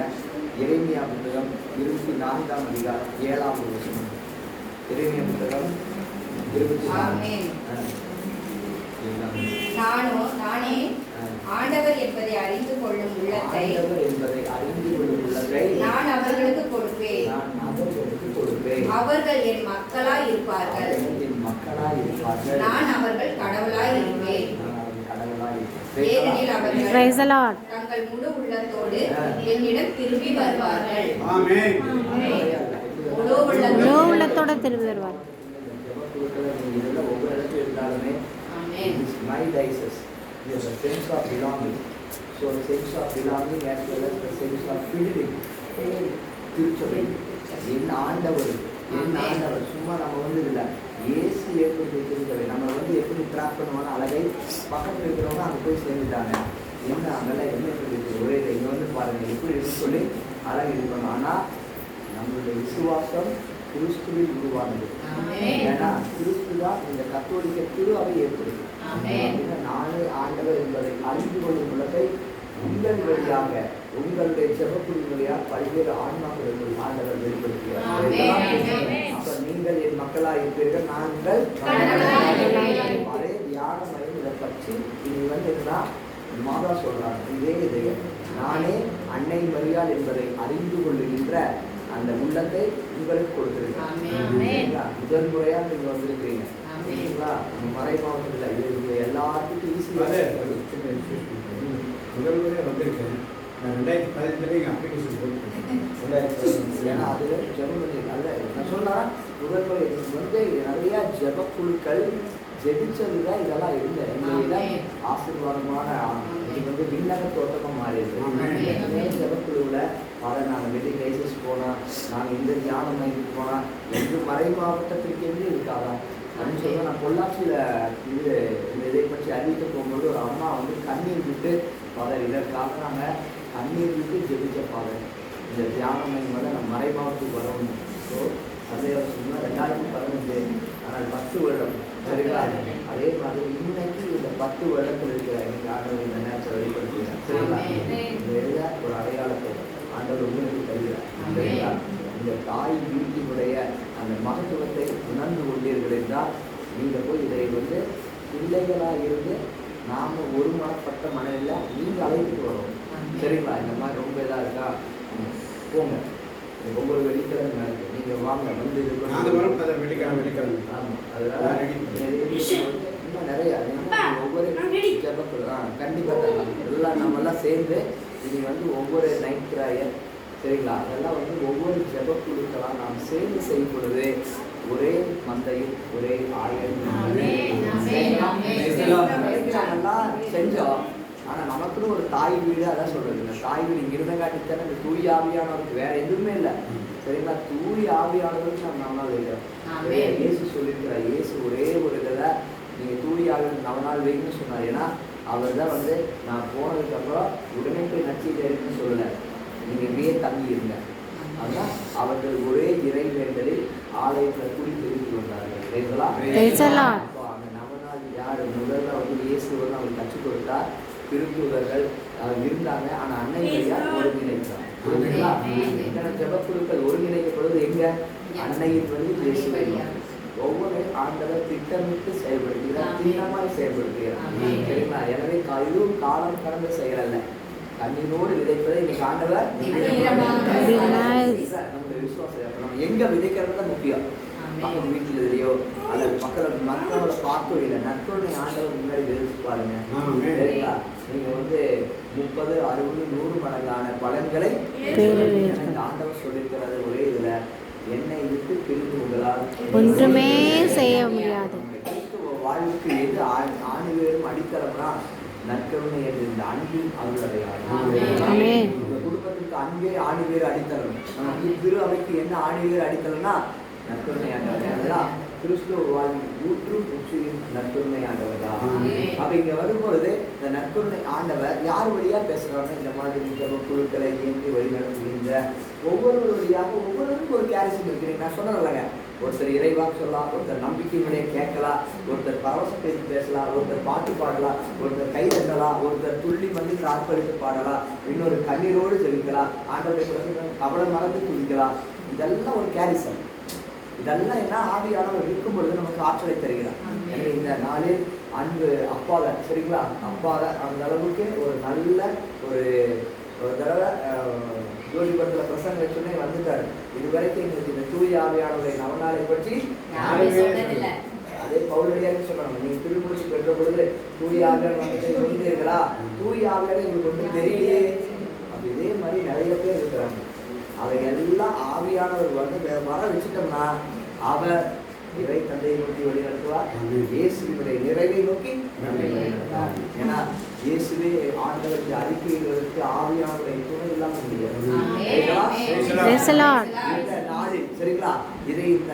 எரேமியா புத்தகம் 24ஆம் அதிகாரம் 7ஆம் வசனம். எரேமியா புத்தகம் 24. நானே ஆண்டவர் என்பதை அறிந்து கொள்ளும் உள்ளத்தை நான் அவர்களுக்கு கொடுப்பேன். அவர்கள் என் மக்களாய் இருப்பார்கள். நான் அவர்கள் கடவுளாய் இருப்பேன். ஏனெனில் அவர்கள் தங்கள் முழு உள்ளத்தோடு என்னிடம் திரும்பி வருவார்கள். முழு உள்ளத்தோட திரும்பி வருவார். My diocese, yes, a sense of belonging. So the sense of belonging as well as the sense of feeling. திருச்சபை என் ஆண்டவர் சும்மா நம்ம வந்து இல்லை ஏசு ஏற்படுத்தி திருச்சபை நம்ம வந்து எப்படி ட்ராக் பண்ணுவாங்க அழகை பக்கத்தில் இருக்கிறவங்க அங்கே போய் சேர்ந்துட்டாங்க. என்ன அங்கெல்லாம் என்ன சொல்லிட்டு ஒரே இங்கே வந்து பாருங்க எப்படி இருக்குன்னு சொல்லி அழகு இது பண்ணுவோம். ஆனால் நம்மளுடைய விசுவாசம் கிறிஸ்துவில் உருவானது. ஏன்னா கிறிஸ்து தான் இந்த கத்தோலிக்க திருவை ஏற்படுது. நானே ஆண்டவர் என்பதை அறிந்து கொள்ளும் உள்ளதை உங்கள் வழியாக உங்களுடைய ஜெபக்குறியின் வழியாக பல்வேறு ஆன்மாக்கள் ஆண்டவர் வெளிப்படுத்துகிறார். அப்ப நீங்கள் என் மக்களாக இருப்பீர்கள், நாங்கள் அதே தியான மயம் இதை பற்றி இனி வந்து மாதா சொல்றாங்க. இதே இதையே நானே அன்னை மரியாள் என்பதை அறிந்து கொள்ளுகின்ற அந்த உள்ளத்தை உங்களுக்கு கொடுத்துருக்கேன். முதல் முறையா நீங்க வந்திருக்கீங்க. மறை மாவட்டத்தில் இது எல்லாத்துக்கும் ஈஸியாக முதல் முறையாக வந்திருக்கேன். நான் 2015 அப்ளிகேஷன் போட்டுருக்கேன். ஏன்னா அது ஜெபம் அல்ல. நான் சொன்னா முதல் முறை வந்து நிறைய ஜெபக்குழுக்கள் ஜெபிச்சது தான் இதெல்லாம் இல்லை. எல்லாம் ஆசீர்வாதமான இது வந்து விண்ணக தோட்டமாக மாறிடுது. ஜெபக்குழுவில் நாங்கள் வெளி லைசன்ஸ் போனால் நாங்கள் இந்த தியான மையத்துக்கு போனால் எங்கள் மறை மாவட்டத்திற்கு எங்கே இருக்காதா அப்படின்னு சொல்லி நான் பொள்ளாச்சியில் இது இதை பற்றி அறிவிக்க போகும்போது ஒரு அம்மா வந்து கண்ணீர் விட்டு ஃபாதர் இதற்காக நாங்கள் கண்ணீர் விட்டு ஜெபிச்ச ஃபாதர் இந்த தியான மையம் வந்து நம்ம மறை மாவட்டத்துக்கு வரணும். ஸோ அதே வருஷம்னா 2015 ஆனால் 10 வருடம் சரிங்களா? அதே மாதிரி இன்னைக்கு இந்த 10 வருடத்தில் இருக்கிற எங்கள் ஆண்டவர் இந்த நேரத்தை வெளிப்படுத்துகிறார். சரிங்களா? இந்த ஒரு அடையாளத்தை ஆண்டவர் உங்களுக்கு தருகிறார். சரிங்களா? இந்த தாய் வீட்டினுடைய அந்த மகத்துவத்தை உணர்ந்து கொண்டீர்கள் என்றால் நீங்கள் போய் இதை வந்து பிள்ளைகளாக இருந்து நாம் ஒருமனப்பட்ட மனையில் நீங்கள் அழைத்துட்டு வரோம். சரிங்களா? இந்த மாதிரி ரொம்ப இதாக இருக்கா போங்க. ஒவ்வொரு வெள்ளிக்கிழமை நடக்குது. நீங்கள் வாங்க வந்து வெள்ளிக்கிழமை ஆமாம். அதனால இன்னும் நிறையா ஒவ்வொரு ஜெபக்குழு கண்டிப்பாக தரலாம். எல்லாம் நம்மெல்லாம் சேர்ந்து இனி வந்து ஒவ்வொரு நைட் ப்ரேயர் சரிங்களா? அதெல்லாம் வந்து ஒவ்வொரு ஜெபக்குழுக்களாக நாம் சேர்ந்து செய்யும் பொழுது ஒரே மந்தையும் ஒரே ஆயர் செஞ்சோம். ஆனால் நமக்குன்னு ஒரு தாய் வீடு அதான் சொல்றது. இந்த தாய் வீடு இங்கே இருந்தங்காட்டித்தானே இந்த தூய் ஆவியானவருக்கு வேற எதுவுமே இல்லை. சரிங்களா? தூய் ஆவியானவருக்கு நம்ம நம்மளால் வைக்கிறோம். இயேசு சொல்லியிருக்கிறார். இயேசு ஒரே ஒரு இதில் நீங்கள் தூய் ஆவியான 4 நாள் வைக்கணும்னு சொன்னார். ஏன்னா அவர் தான் வந்து நான் போனதுக்கப்புறம் உடனே போய் நச்சிட்டே இருக்குன்னு சொல்லலை. நீங்கள் இங்கேயே தங்கி இருங்க. அதுதான் அவர்கள் ஒரே இறை வேண்டலில் ஆலயத்தில் கூடி தெரிவித்து வந்தார்கள். அந்த 4 நாள் யார் முதல்ல வந்து இயேசு வந்து அவங்களுக்கு கற்றுக் கொடுத்தா திருத்தூதர்கள் இருந்தாங்க. ஆனால் அன்னை மரியாள் ஒருங்கிணைத்தார். புரியுதுங்களா? இத்தனை ஜெபக்குழுக்கள் ஒருங்கிணைக்கப்படுவது எங்க? அன்னையின் வழி இயேசுவின் வழி. ஒவ்வொரு ஆண்டவர் திட்டமிட்டு செயல்படுத்துகிறார், தீனமாய் செயல்படுத்துகிறார். சரிங்களா? எனவே இதுவும் காலம் கடந்த செயல் அல்ல. கண்ணீரோடு விதைப்பதை இன்னைக்கு ஆண்டவர் நம்முடைய விசுவாசம். நம்ம எங்க விதைக்கிறது தான் முக்கியம். பக்கம் வீட்டில் இல்லையோ அல்லது மற்றவங்களை பார்க்கவே இல்லை, நட்புடைய ஆண்டவர் முன்னாடி விதைச்சு பாருங்க. சரிங்களா? நீங்க 30, 60, 100 மடங்கான பலன்களை ஆண்டவர் சொல்லியிருக்கிறது. ஒரே இதுல என்னை விட்டு பிரிந்து உங்களால் ஒன்றுமே செய்ய முடியாது. வாழ்வுக்கு எது ஆணிவேரும் அடித்தளம்னா நற்கருணை என்ற இந்த அன்பின் அவர்களுடைய குடும்பத்திற்கு அன்பே ஆணிவேறு அடித்தளம். திரு அவைக்கு என்ன ஆணிவேறு அடித்தளம்னா நற்கருணை ஆண்டவர். கிறிஸ்துவ வாழ்வின் ஊற்றும் உச்சியும் நற்கருணை ஆண்டவர் தான். அப்ப இங்க வரும்பொழுது இந்த நற்கருணை ஆண்டவர் யார் வழியா பேசுறாங்க? இந்த மாதிரி குழுக்களை இயங்கி வழிநடத்துகின்ற ஒவ்வொரு வழியாக ஒவ்வொருவருக்கும் ஒரு கேரிசம் இருக்கிறீங்க. நான் சொன்னதில்லைங்க, ஒருத்தர் இறைவாக்கு சொல்லலாம், ஒருத்தர் நம்பிக்கையினுடைய கேட்கலாம், ஒருத்தர் பரவசத்தை பேசலாம், ஒருத்தர் பாட்டு பாடலாம், ஒருத்தர் கை தட்டலாம், ஒருத்தர் துள்ளி வந்து ஆர்ப்பரித்து பாடலாம், இன்னொரு கண்ணீரோடு ஜெபிக்கலாம், ஆண்டவரை கவலை மறந்து குதிக்கலாம். இதெல்லாம் ஒரு கேரிசம். இதெல்லாம் என்ன? ஆவியானவர் இருக்கும் பொழுது நமக்கு ஆற்றலை தருகிறார். எனவே இந்த நாளில் அன்பு அப்பாவை, சரிங்களா, அப்பாவை அந்த அளவுக்கு ஒரு நல்ல ஒரு தடவை ஜோதிபத்தில் பிரசங்க வச்சுன்னே வந்துட்டாரு. இதுவரைக்கும் எங்களுக்கு இந்த தூய ஆவியானவரை நவநாளை பற்றி அதே பவுலடியான்னு சொல்றாங்க. நீங்க திருமுடிச்சு பெற்ற பொழுது தூய ஆவியான வந்தீர்களா? தூய ஆவியான எங்களுக்கு ஒன்றும் தெரியலையே. அப்படி இதே மாதிரி நிறைய பேர் இருக்கிறாங்க. அதை எல்லாம் ஆவியானவர் வர வச்சுட்டோம்னா அவர் இறை தந்தையை நோக்கி வழி நடத்துவார். இயேசுவினுடைய நிறைவை நோக்கி நம்மை வழி நடத்துவார். ஏன்னா இயேசுவே ஆண்டவருக்கு அறிக்கைகளுக்கு ஆவியானவரை துணை இல்லாம முடியாது. நாளில் சரிங்களா, இதை இந்த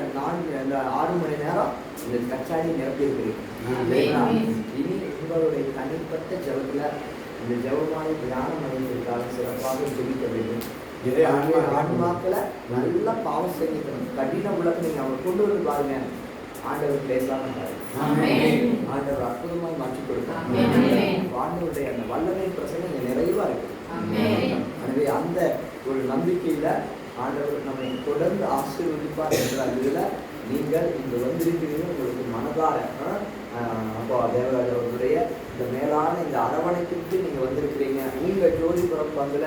6 மணி நேரம் இந்த கச்சாடி நிரப்பி இருக்கிறீங்க. இனி உங்களுடைய தனிப்பட்ட ஜபத்துல இந்த ஜபமாலை தியானம் அடைவதற்காக சிறப்பாக ஜெபிக்க வேண்டும். ஆன்மாக்களை நல்ல பாவம் செய்யணும். கடின உலகம் நீங்க அவர் கொண்டு வந்து பாருங்க, ஆண்டவர் பேசாம ஆண்டவர் அற்புதமாய் மாற்றி கொடுப்பார். ஆண்டவருடைய அந்த வல்லமை பிரசனை நிறைவா இருக்கு. எனவே அந்த ஒரு நம்பிக்கையில ஆண்டவர் நம்மை தொடர்ந்து ஆசீர்வதிப்பார் என்ற இதுல நீங்கள் இங்க வந்திருக்கிறீங்க. உங்களுக்கு மனதார அப்போ தேவராஜ் அவர்களுடைய இந்த மேலான இந்த அரவணைப்பிற்கு நீங்க வந்திருக்கிறீங்க. உங்க ஜோதிபுரம் பங்குல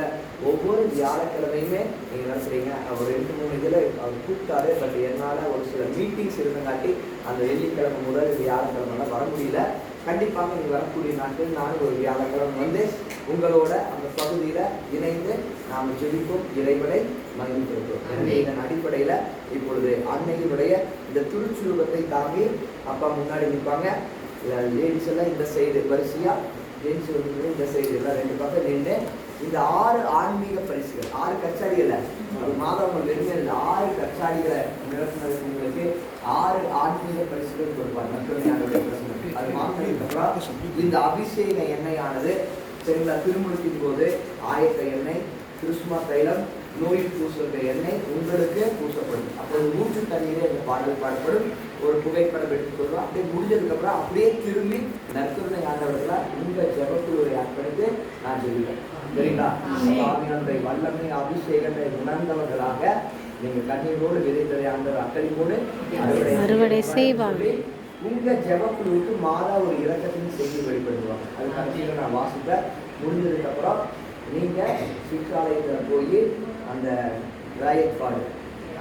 ஒவ்வொரு வியாழக்கிழமையுமே நீங்க நடத்துறீங்க. ஒரு 2-3 இதுல அவர் கூப்பிட்டாரு. பட் என்னால ஒரு சில மீட்டிங்ஸ் இருந்தங்காட்டி அந்த வெள்ளிக்கிழமை முதல் வியாழக்கிழமை வர முடியல. கண்டிப்பாக நீங்க வரக்கூடிய நாட்கள் நானும் ஒரு வியாழக்கிழமை வந்து உங்களோட அந்த பகுதியில இணைந்து நாம ஜெபிப்போம், இறைவனை மகிழ்ச்சிப்படுத்துவோம். எனவே இதன் அடிப்படையில இப்பொழுது அன்னையினுடைய இந்த திருச்சுருவத்தை தாங்கி அப்பா முன்னாடி நிற்பாங்க. லேடிஸ் எல்லாம் இந்த சைடு வரிசையா, ஜென்ஸ் இந்த சைடு எல்லாம் 2 பக்கம் நின்று இந்த 6 ஆன்மீக பரிசுகள், 6 கச்சாடிகளை ஒரு மாதம் வெறுமே 6 கச்சாடிகளை நிரப்புனதுக்கு உங்களுக்கு 6 ஆன்மீக பரிசுகள் கொடுப்பாங்க. அது மாத்திரம் இந்த அபிஷேக எண்ணெயானது சரிங்களா, திருமணத்தின் போது ஆயத்த எண்ணெய், கிறிஸ்தும தைலம், நோய் பூசுகிற எண்ணெய் உங்களுக்கு பூசப்படும். அப்போது ஊற்று தண்ணீரே அந்த பாடல் பாடப்படும். ஒரு புகைப்படம் எடுத்து சொல்லுவோம். அப்படியே முடிஞ்சதுக்கு அப்புறம் அப்படியே திரும்பி நற்கருணை ஆண்டவர்களா உங்க ஜெபக்குழுவை அர்ப்பணித்து நான் சொல்லுவேன். சரிங்களா? ஆவியானுடைய வல்லமை அபிஷேகத்தை உணர்ந்தவர்களாக நீங்க கண்ணீரோடு விதைத்ததை ஆண்டவர் அக்கறையோடு அறுவடை செய்வார். உங்க ஜெபக்குழுவுக்கு மாதா ஒரு இரக்கத்தின் செய்தி வெளிப்படுத்துவாங்க. அது கடைசியில் நான் வாசிப்பேன். முடிஞ்சதுக்கு அப்புறம் நீங்க சிற்றாலயத்தில் போய் அந்த ராயற்பாடு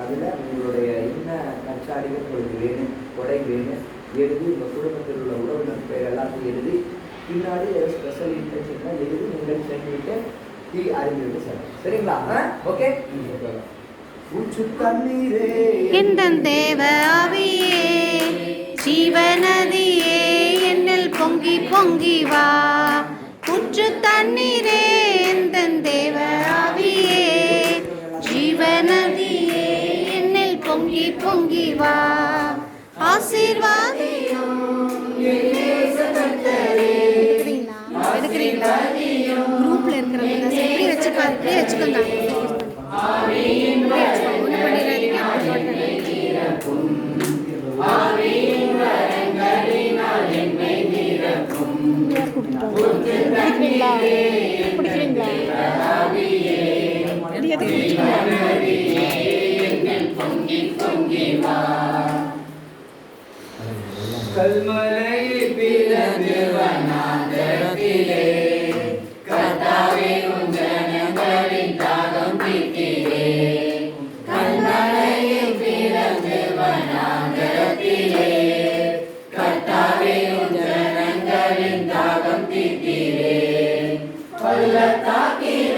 அதில் உங்களுடைய என்ன கச்சாடிகள் உங்களுக்கு வேணும், கொடை வேணும் எழுதி உங்கள் குடும்பத்தில் உள்ள உறவினர் பேர் எல்லாத்தையும் எழுதி பின்னாடி ஸ்பெஷல் இன்டென்ஷன் எழுதி நீங்கள் செஞ்சுட்டு டீ அறிஞ்சுட்டு சார். சரிங்களா? ஓகே. உச்சு தண்ணீரே எந்தன் தேவ ஆவியே, ஜீவநதியே என்னில் பொங்கி பொங்கி வா. உற்று தண்ணீரே எந்தன் தேவ ஆவியே, ஜீவநதியே என்னில் பொங்கி பொங்கி வா. ஆசீர்வாதியும் எடுக்கிறீங்களா? குரூப்ல இருக்கிறவங்க இப்படி வச்சுக்காது, இப்படியே வச்சுக்கோங்க. ஒன்றும் பண்ணிடாதீங்க. பிடிக்கிறீங்களா? கல்மலையில் பிறந்து வனாந்தரத்திலே கர்த்தாவே உன் ஜனங்களின் தாகம் தீர்த்தீரே